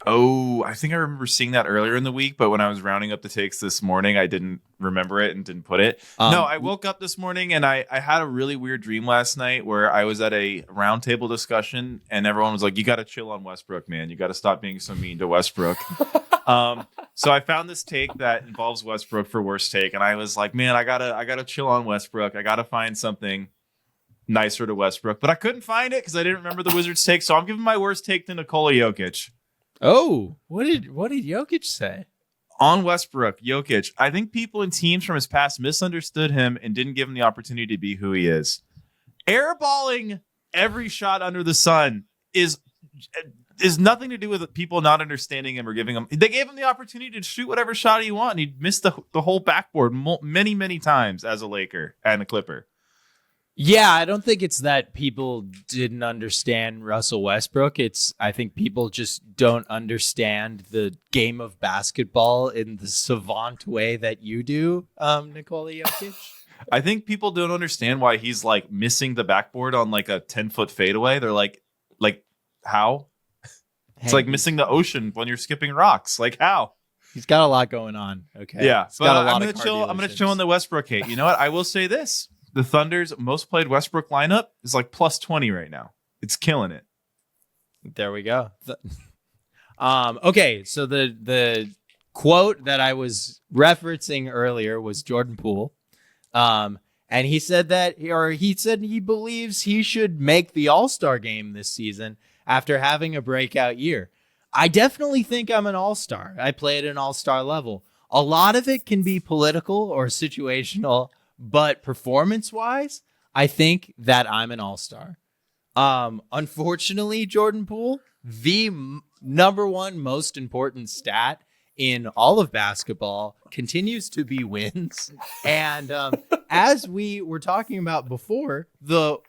Oh, I think I remember seeing that earlier in the week, but when I was rounding up the takes this morning, I didn't remember it and didn't put it. No, I woke up this morning and I had a really weird dream last night where I was at a roundtable discussion and everyone was like, you got to chill on Westbrook, man. You got to stop being so mean to Westbrook. So I found this take that involves Westbrook for worst take. And I was like, man, I gotta chill on Westbrook. I got to find something nicer to Westbrook, but I couldn't find it because I didn't remember the Wizards take. So I'm giving my worst take to Nikola Jokic. Oh, what did Jokic say? On Westbrook, Jokic, I think people and teams from his past misunderstood him and didn't give him the opportunity to be who he is. Airballing every shot under the sun is nothing to do with people not understanding him or giving him. They gave him the opportunity to shoot whatever shot he wanted. He missed the whole backboard many, many times as a Laker and a Clipper. Yeah, I don't think it's that people didn't understand Russell Westbrook. I think people just don't understand the game of basketball in the savant way that you do, Nikola Jokic. I think people don't understand why he's like missing the backboard on like a 10-foot fadeaway. They're like how? It's like missing the ocean when you're skipping rocks. Like how? He's got a lot going on. Okay. Yeah, he's got a lot I'm gonna chill on the Westbrook hate. You know what? I will say this. The Thunder's most played Westbrook lineup is like plus 20 right now. It's killing it. There we go. Okay, so the quote that I was referencing earlier was Jordan Poole. And he said he believes he should make the All-Star game this season after having a breakout year. I definitely think I'm an All-Star. I play at an All-Star level. A lot of it can be political or situational, but performance-wise, I think that I'm an all-star. Unfortunately, Jordan Poole, the number one most important stat in all of basketball continues to be wins. And as we were talking about before, the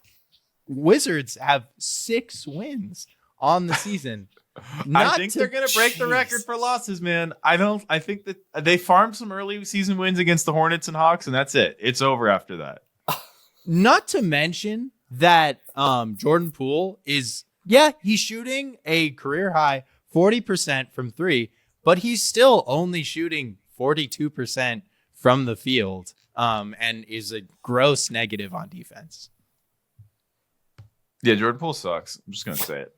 Wizards have 6 wins on the season. I think they're going to break the record for losses, man. I think that they farmed some early season wins against the Hornets and Hawks, and that's it. It's over after that. Not to mention that Jordan Poole he's shooting a career high 40% from 3, but he's still only shooting 42% from the field and is a gross negative on defense. Yeah, Jordan Poole sucks. I'm just going to say it.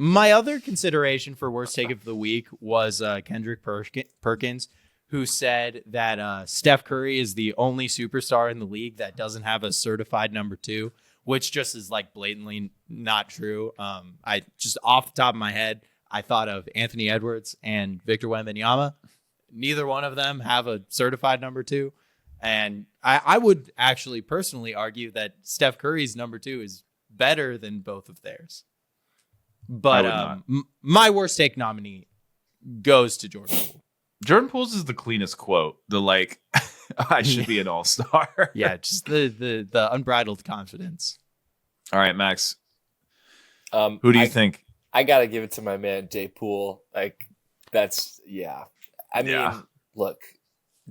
My other consideration for worst take of the week was Kendrick Perkins, who said that Steph Curry is the only superstar in the league that doesn't have a certified number 2, which just is like blatantly not true. I just off the top of my head, I thought of Anthony Edwards and Victor Wembanyama. Neither one of them have a certified number 2. And I would actually personally argue that Steph Curry's number 2 is better than both of theirs. But my worst take nominee goes to Jordan Poole. Jordan Poole's is the cleanest quote. The like, I should be an all-star. Yeah, just the unbridled confidence. All right, Max. Who do you think? I gotta give it to my man Jay Poole. Like that's I mean, look,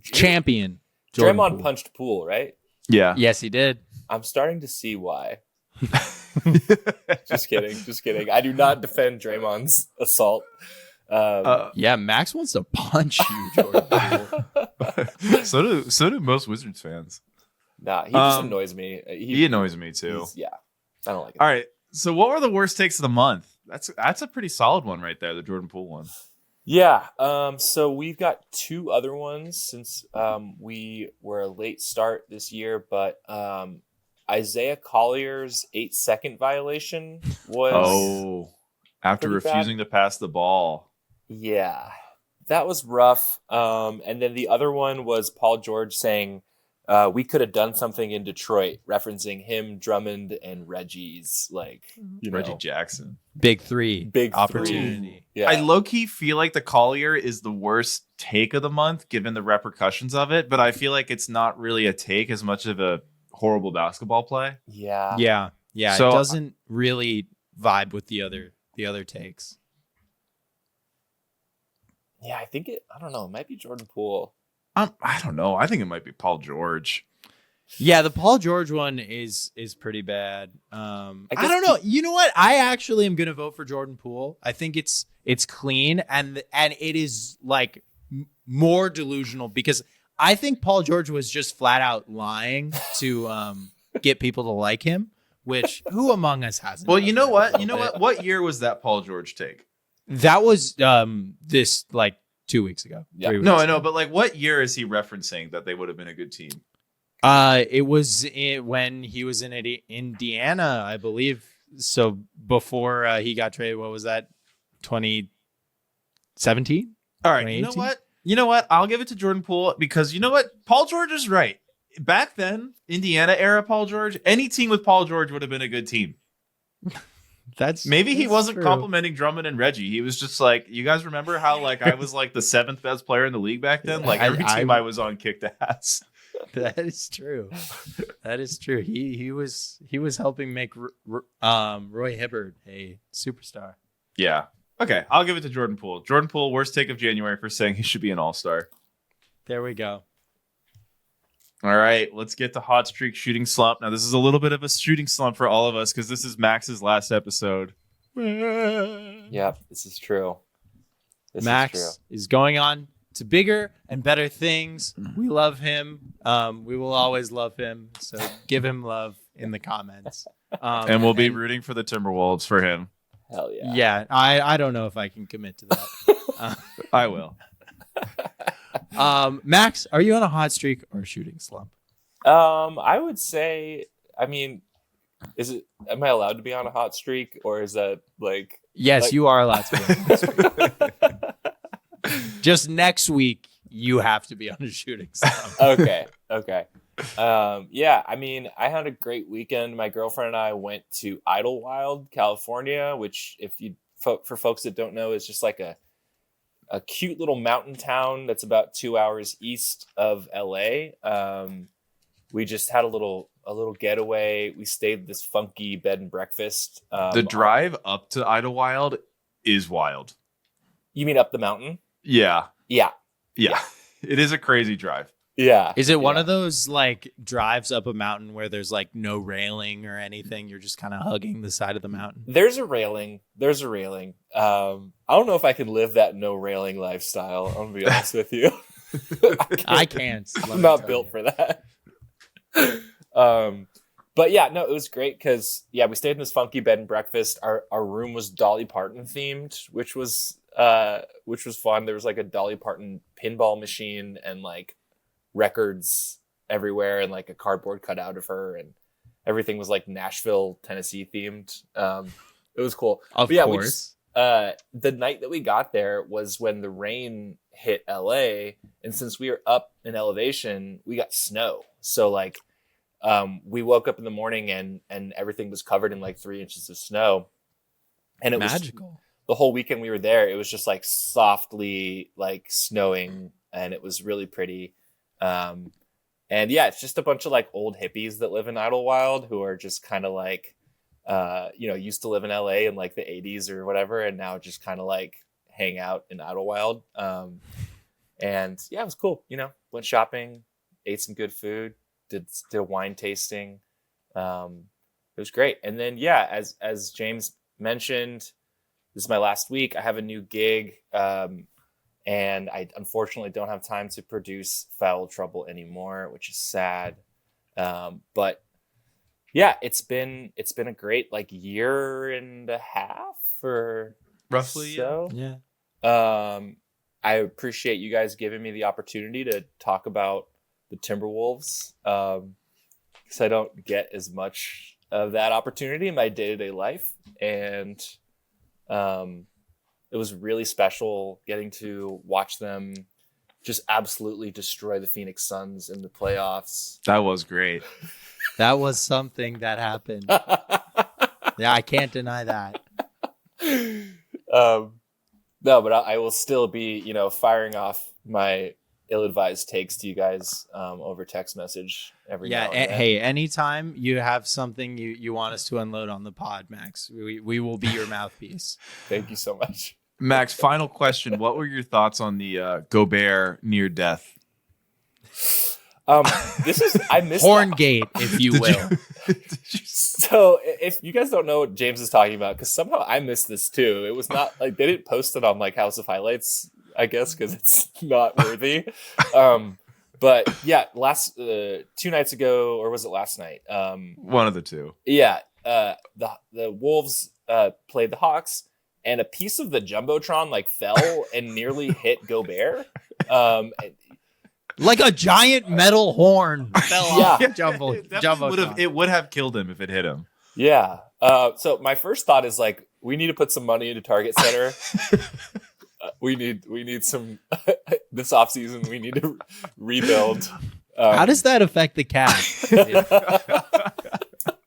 champion. Draymond Poole punched Poole, right? Yeah. Yes, he did. I'm starting to see why. Just kidding. I do not defend Draymond's assault. Max wants to punch you, Jordan Poole. So do most Wizards fans. Nah, he just annoys me. He annoys me too. I don't like it. All right, So what were the worst takes of the month? That's a pretty solid one right there, the Jordan Poole one. Yeah. So we've got two other ones since we were a late start this year, but Isaiah Collier's 8-second violation was after refusing to pass the ball. Yeah, that was rough. And then the other one was Paul George saying we could have done something in Detroit, referencing him, Drummond, and Reggie's Reggie Jackson. Big three opportunity. Three. Yeah. I low-key feel like the Collier is the worst take of the month, given the repercussions of it, but I feel like it's not really a take as much of a horrible basketball play. Yeah. So, it doesn't really vibe with the other takes. Yeah, I don't know. It might be Jordan Poole. I don't know. I think it might be Paul George. Yeah, the Paul George one is pretty bad. I don't know. You know what? I actually am gonna vote for Jordan Poole. I think it's clean and it is like more delusional because I think Paul George was just flat out lying to get people to like him. Which who among us hasn't? Well, you know what? What year was that Paul George take? That was this like 2 weeks ago. Yeah. No, I know, but like, what year is he referencing that they would have been a good team? It was when he was in Indiana, I believe. So before he got traded, what was that? 2017? All right. You know what? I'll give it to Jordan Poole because you know what? Paul George is right. Back then, Indiana era Paul George, any team with Paul George would have been a good team. Maybe he wasn't true. complimenting Drummond and Reggie. He was just like, you guys remember how like I was like the 7th best player in the league back then? Like every team I was on kicked ass. That is true. That is true. He was helping make Roy Hibbert a superstar. Yeah. Okay, I'll give it to Jordan Poole. Jordan Poole, worst take of January for saying he should be an all-star. There we go. All right, let's get to hot streak shooting slump. Now, this is a little bit of a shooting slump for all of us because this is Max's last episode. Yeah, this is true. Max is going on to bigger and better things. We love him. We will always love him. So give him love in the comments. And we'll be rooting for the Timberwolves for him. Hell yeah. Yeah, I don't know if I can commit to that. I will. Max, are you on a hot streak or a shooting slump? I would say, I mean, am I allowed to be on a hot streak or is that like... Yes, you are allowed to be on a hot streak. Just next week, you have to be on a shooting slump. Okay. Yeah, I mean, I had a great weekend. My girlfriend and I went to Idlewild, California, which for folks that don't know, is just like a cute little mountain town that's about 2 hours east of LA. We just had a little getaway. We stayed at this funky bed and breakfast. The drive up to Idlewild is wild. You mean up the mountain? Yeah. Yeah. It is a crazy drive. Yeah. Is it one of those like drives up a mountain where there's like no railing or anything? You're just kind of hugging the side of the mountain. There's a railing. I don't know if I can live that no railing lifestyle. I'm gonna be honest with you. I can't. I'm not built for that. But yeah, no, it was great because we stayed in this funky bed and breakfast. Our room was Dolly Parton themed, which was fun. There was like a Dolly Parton pinball machine and like records everywhere and like a cardboard cutout of her, and everything was like Nashville, Tennessee themed. It was cool. Of course. The night that we got there was when the rain hit LA, and since we were up in elevation, we got snow. So like we woke up in the morning and everything was covered in like 3 inches of snow. And it magical. Was the whole weekend we were there, it was just like softly like snowing, and it was really pretty. And yeah, it's just a bunch of like old hippies that live in Idlewild who are just kind of like, used to live in LA in like the 80s or whatever, and now just kind of like hang out in Idlewild. And yeah, it was cool. Went shopping, ate some good food, did a wine tasting. It was great. And then as James mentioned, this is my last week. I have a new gig. And I unfortunately don't have time to produce Foul Trouble anymore, which is sad. But yeah, it's been a great like year and a half or Roughly, so. Yeah. I appreciate you guys giving me the opportunity to talk about the Timberwolves, because I don't get as much of that opportunity in my day-to-day life, and it was really special getting to watch them just absolutely destroy the Phoenix Suns in the playoffs. That was great. That was something that happened. Yeah, I can't deny that. No, but I will still be, firing off my ill-advised takes to you guys over text message every now and then. Hey, anytime you have something you want us to unload on the pod, Max, we will be your mouthpiece. Thank you so much. Max, final question. What were your thoughts on the Gobert near death? I missed Horngate, if you will. So if you guys don't know what James is talking about, because somehow I missed this too. It was not like they didn't post it on like House of Highlights, I guess, because it's not worthy. But yeah, last 2 nights ago, or was it last night? One of the two. Yeah, the Wolves played the Hawks, and a piece of the jumbotron like fell and nearly hit Gobert. Like a giant metal horn fell off Jumbo. It would have killed him if it hit him. Yeah. So my first thought is like, we need to put some money into Target Center. We need some this offseason. We need to rebuild. How does that affect the cap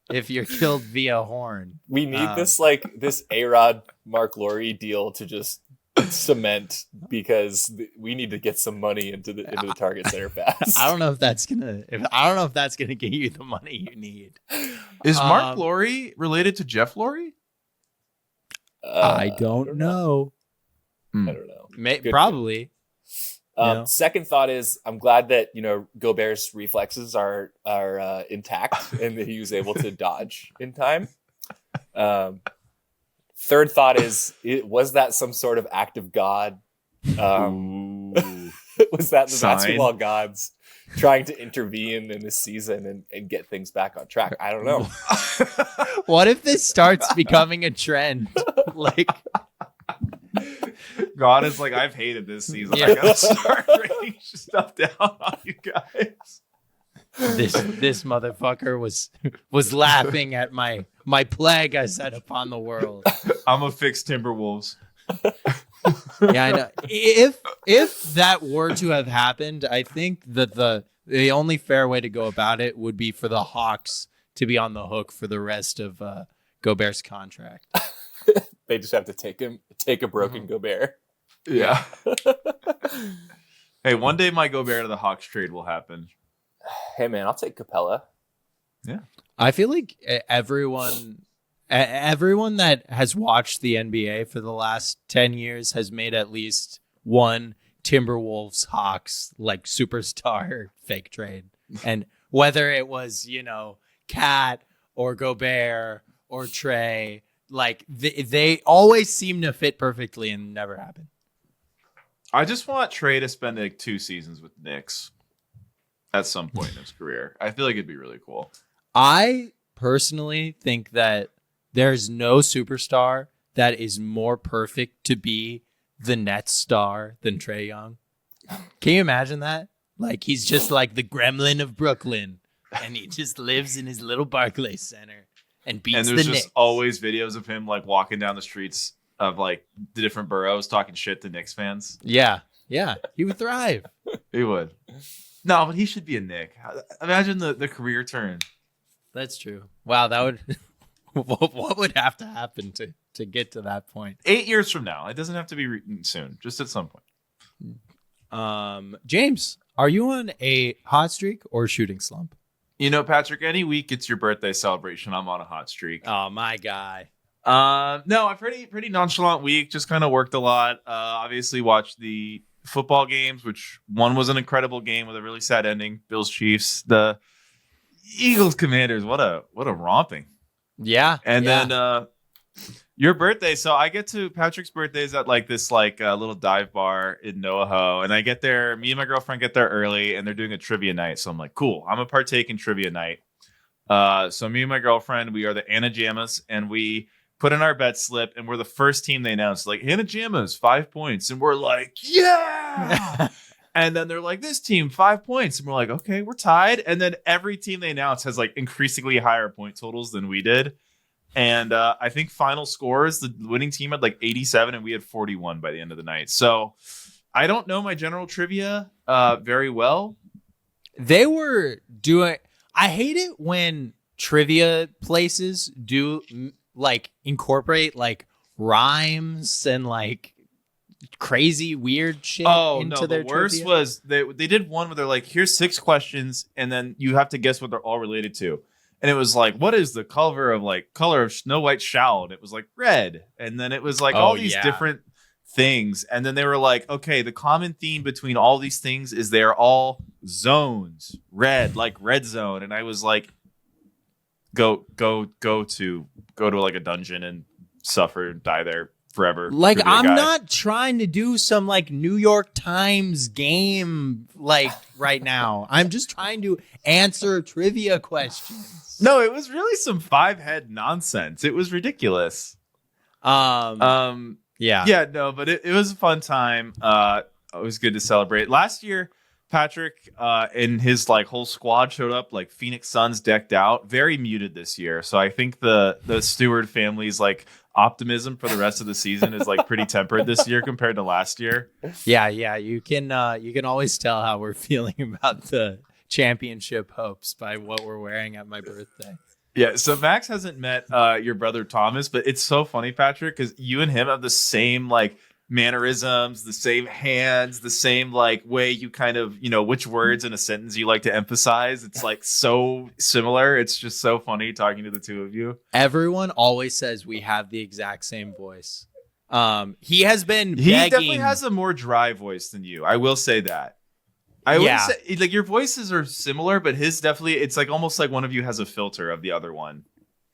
if you're killed via horn? We need this A-Rod Mark Lowry deal to just cement, because we need to get some money into the Target Center fast. I don't know if that's gonna get you the money you need. Is Mark Lowry related to Jeff Lowry? I don't know. I don't know. Probably. Second thought is, I'm glad that Gobert's reflexes are intact and that he was able to dodge in time. Third thought is, was that some sort of act of God? Was that the basketball gods trying to intervene in this season and get things back on track? I don't know. What if this starts becoming a trend? Like, God is like, I've hated this season. Yeah. I gotta start writing stuff down on you guys. This motherfucker was laughing at my plague I set upon the world. I'm a fixed Timberwolves. Yeah, I know. If that were to have happened, I think that the only fair way to go about it would be for the Hawks to be on the hook for the rest of Gobert's contract. They just have to take a broken Gobert. Yeah. Hey, one day my Gobert to the Hawks trade will happen. Hey man, I'll take Capella. Yeah. I feel like everyone that has watched the NBA for the last 10 years has made at least one Timberwolves Hawks like superstar fake trade. And whether it was, Cat or Gobert or Trey, like they always seem to fit perfectly and never happen. I just want Trey to spend like 2 seasons with Knicks at some point in his career. I feel like it'd be really cool. I personally think that there's no superstar that is more perfect to be the Nets star than Trae Young. Can you imagine that? Like, he's just like the gremlin of Brooklyn, and he just lives in his little Barclays Center and beats the Knicks. And there's just always videos of him like walking down the streets of like the different boroughs talking shit to Knicks fans. Yeah, he would thrive. He would. No, but he should be a Knick. Imagine the career turn. That's true. Wow, that would. What would have to happen to get to that point? 8 years from now. It doesn't have to be soon. Just at some point. James, are you on a hot streak or shooting slump? Patrick, any week it's your birthday celebration, I'm on a hot streak. Oh, my guy. No, a pretty nonchalant week. Just kind of worked a lot. Obviously watched the football games, which one was an incredible game with a really sad ending. Bills Chiefs, the Eagles Commanders. What a romping. Yeah. And then your birthday. So I get to Patrick's birthday is at like this little dive bar in NoHo, and I get there. Me and my girlfriend get there early, and they're doing a trivia night. So I'm like, cool. I'm gonna partake in trivia night. So me and my girlfriend, we are the Anna Jammas, and we put in our bet slip, and we're the first team they announced, like, Anna Jammas, 5 points. And we're like, yeah. And then they're like, this team, 5 points. And we're like, okay, we're tied. And then every team they announce has like increasingly higher point totals than we did. And I think final scores, the winning team had like 87 and we had 41 by the end of the night. So I don't know my general trivia very well. They were doing, I hate it when trivia places do like incorporate like rhymes and like crazy weird shit into their the worst trivia. was they did one where they're like, here's 6 questions and then you have to guess what they're all related to. And it was like, what is the color of Snow White's shawl? And it was like red. And then it was like all these different things. And then they were like, okay, the common theme between all these things is they're all zones, red, like red zone. And I was like, go to like a dungeon and suffer and die there forever. Like, I'm not trying to do some like New York Times game like right now. I'm just trying to answer trivia questions. No, it was really some 5-head nonsense. It was ridiculous. Yeah. Yeah, no, but it was a fun time. It was good to celebrate. Last year, Patrick and his like whole squad showed up like Phoenix Suns decked out. Very muted this year. So I think the Stewart family's like optimism for the rest of the season is like pretty tempered this year compared to last year. Yeah. You can always tell how we're feeling about the championship hopes by what we're wearing at my birthday. Yeah, so Max hasn't met your brother Thomas, but it's so funny, Patrick, because you and him have the same like mannerisms, the same hands, the same like way you kind of, which words in a sentence you like to emphasize. It's like so similar. It's just so funny talking to the two of you. Everyone always says we have the exact same voice. He has been He begging. definitely has a more dry voice than you. I will say that. I would say like your voices are similar, but his definitely, it's like almost like one of you has a filter of the other one.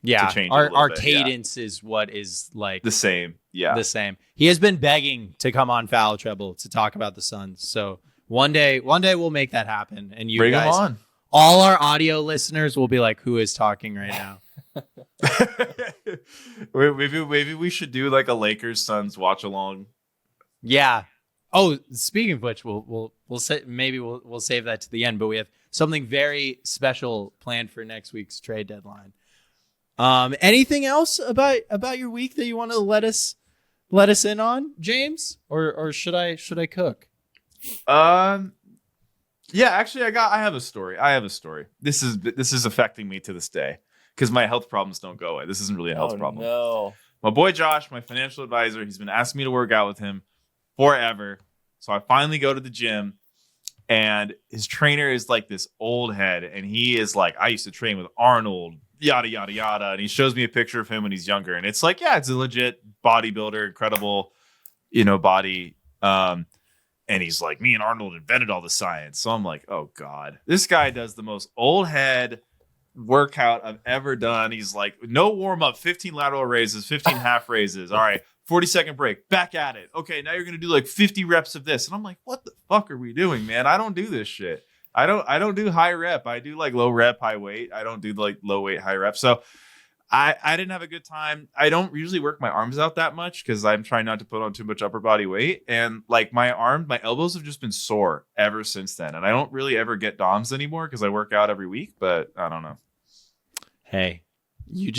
Yeah, to change our bit, cadence is what is like the same. Yeah, the same. He has been begging to come on Foul Trouble to talk about the Suns. So one day we'll make that happen. And you bring guys, him on. All our audio listeners will be like, "Who is talking right now?" maybe we should do like a Lakers Suns watch along. Yeah. Oh, speaking of which, we'll say maybe we'll save that to the end. But we have something very special planned for next week's trade deadline. Anything else about your week that you want to let us in on, James, or should I cook? Yeah, actually, I have a story. This is affecting me to this day because my health problems don't go away. This isn't really a health problem. No, my boy Josh, my financial advisor, he's been asking me to work out with him forever. So I finally go to the gym, and his trainer is like this old head, and he is like, I used to train with Arnold, yada yada yada, and he shows me a picture of him when he's younger, and it's like, yeah, it's a legit bodybuilder, incredible, body. And he's like, me and Arnold invented all the science. So I'm like, oh god, this guy does the most old head workout I've ever done. He's like, no warm up, 15 lateral raises, 15 half raises. All right, 40-second break, back at it. Okay, now you're gonna do like 50 reps of this, and I'm like, what the fuck are we doing, man? I don't do this shit. I don't do high rep. I do like low rep, high weight. I don't do like low weight, high rep. So I didn't have a good time. I don't usually work my arms out that much because I'm trying not to put on too much upper body weight. And like my elbows have just been sore ever since then. And I don't really ever get DOMs anymore because I work out every week, but I don't know. Hey, you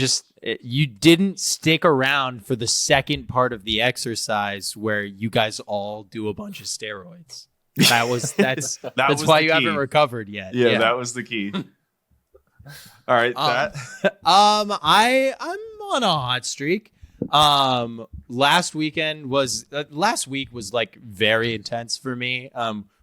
didn't stick around for the second part of the exercise where you guys all do a bunch of steroids. That's why you haven't recovered yet. Yeah, that was the key. All right, I'm on a hot streak. Last week was like very intense for me.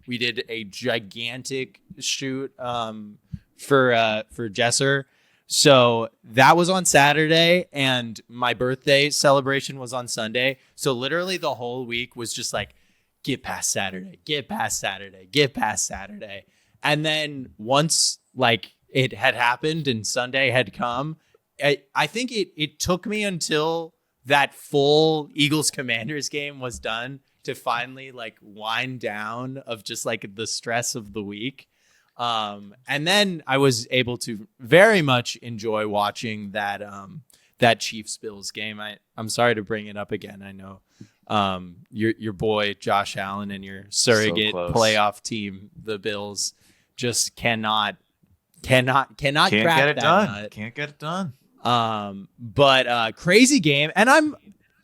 We did a gigantic shoot for Jesser. So that was on Saturday, and my birthday celebration was on Sunday. So literally the whole week was just like, get past Saturday. And then once like it had happened and Sunday had come, I think it took me until that full Eagles Commanders game was done to finally like wind down of just like the stress of the week. And then I was able to very much enjoy watching that Chiefs Bills game. I'm sorry to bring it up again. I know your boy Josh Allen and your surrogate playoff team, the Bills, just cannot Can't crack get it that done. nut. Can't get it done. But crazy game. And I'm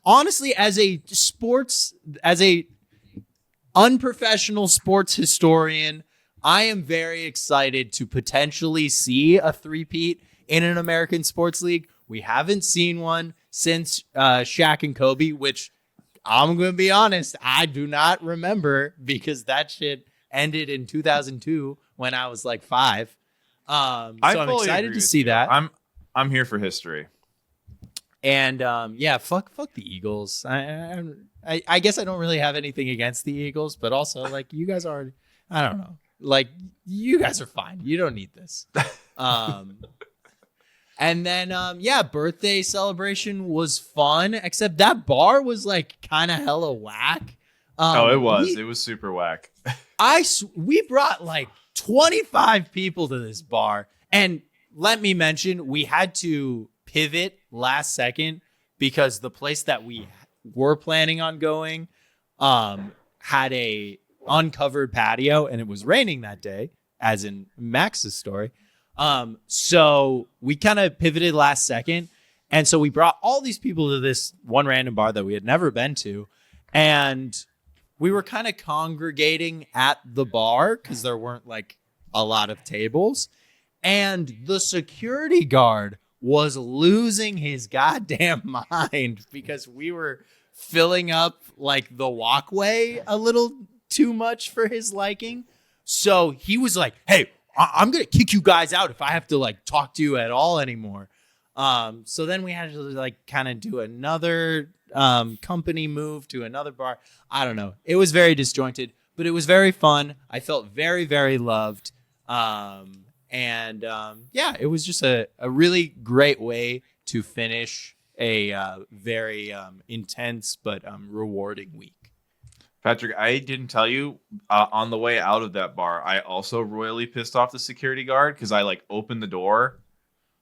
honestly, as a unprofessional sports historian, I am very excited to potentially see a three-peat in an American sports league. We haven't seen one since Shaq and Kobe, which I'm going to be honest, I do not remember because that shit ended in 2002 when I was like 5. So I'm excited to see that. I'm here for history. And yeah, fuck the Eagles. I guess I don't really have anything against the Eagles, but also like you guys are, I don't know, like you guys are fine. You don't need this. And then yeah, birthday celebration was fun, except that bar was like kind of hella whack. It was super whack. We brought like 25 people to this bar, and let me mention we had to pivot last second because the place that we were planning on going had a uncovered patio, and it was raining that day, as in Max's story. So we kind of pivoted last second, and so we brought all these people to this one random bar that we had never been to, and we were kind of congregating at the bar because there weren't like a lot of tables, and the security guard was losing his goddamn mind because we were filling up like the walkway a little too much for his liking. So he was like, hey, I'm going to kick you guys out if I have to like talk to you at all anymore. So then we had to like kind of do another company move to another bar. I don't know. It was very disjointed, but it was very fun. I felt very, very loved. And yeah, it was just a really great way to finish a very intense but rewarding week. Patrick, I didn't tell you on the way out of that bar, I also royally pissed off the security guard because I like opened the door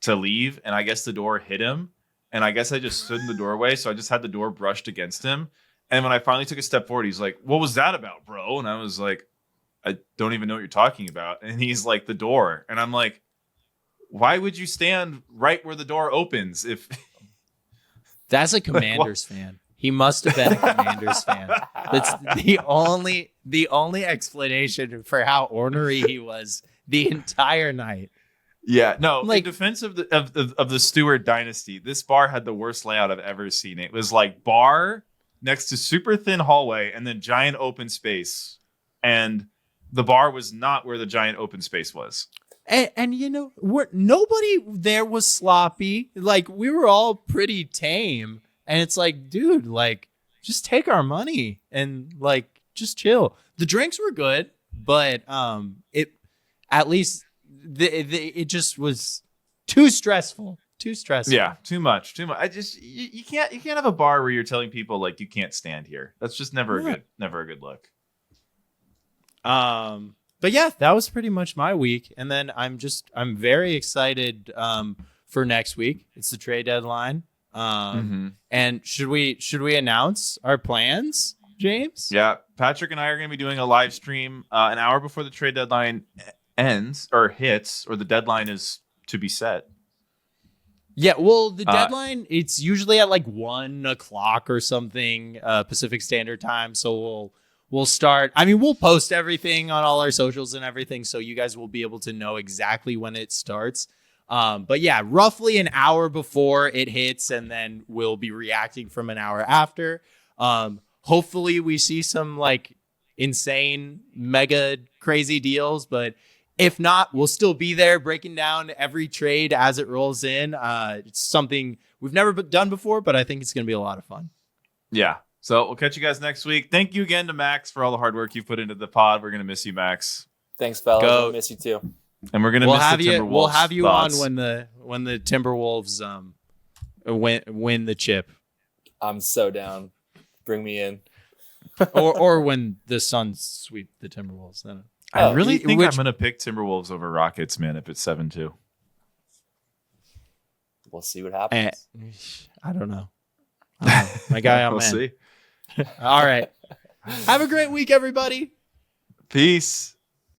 to leave, and I guess the door hit him, and I guess I just stood in the doorway, so I just had the door brushed against him. And when I finally took a step forward, he's like, "What was that about, bro?" And I was like, "I don't even know what you're talking about." And he's like, "The door," and I'm like, "Why would you stand right where the door opens if?" That's a Commanders fan. He must have been a Commanders fan. That's the only explanation for how ornery he was the entire night. Yeah, no. Like, in defense of the Stewart dynasty, this bar had the worst layout I've ever seen. It was like bar next to super thin hallway and then giant open space, and the bar was not where the giant open space was. And you know, nobody there was sloppy. Like we were all pretty tame. And it's like, dude, like, just take our money and like, just chill. The drinks were good, but it just was too stressful. Yeah, too much. You can't have a bar where you're telling people like you can't stand here. That's just never a good look. But yeah, that was pretty much my week. And then I'm very excited for next week. It's the trade deadline. And should we announce our plans, James? Yeah, Patrick and I are going to be doing a live stream an hour before the trade deadline ends or hits, or the deadline is to be set. Yeah, well, the deadline, it's usually at like 1 o'clock or something Pacific Standard Time. So we'll start. I mean, we'll post everything on all our socials and everything, so you guys will be able to know exactly when it starts. But yeah, roughly an hour before it hits, and then we'll be reacting from an hour after. Hopefully we see some like insane, mega crazy deals, but if not, we'll still be there breaking down every trade as it rolls in. It's something we've never done before, but I think it's going to be a lot of fun. Yeah. So we'll catch you guys next week. Thank you again to Max for all the hard work you've put into the pod. We're going to miss you, Max. Thanks, fellas. I miss you too. And we're gonna miss the Timberwolves. We'll have you thoughts. on when the Timberwolves win the chip, I'm so down. Bring me in. or when the Suns sweep the Timberwolves. Then I really think I'm which- going to pick Timberwolves over Rockets, man, if it's 7-2. We'll see what happens. I don't know. My guy, I'm We'll in. see. All right. Have a great week, everybody. Peace.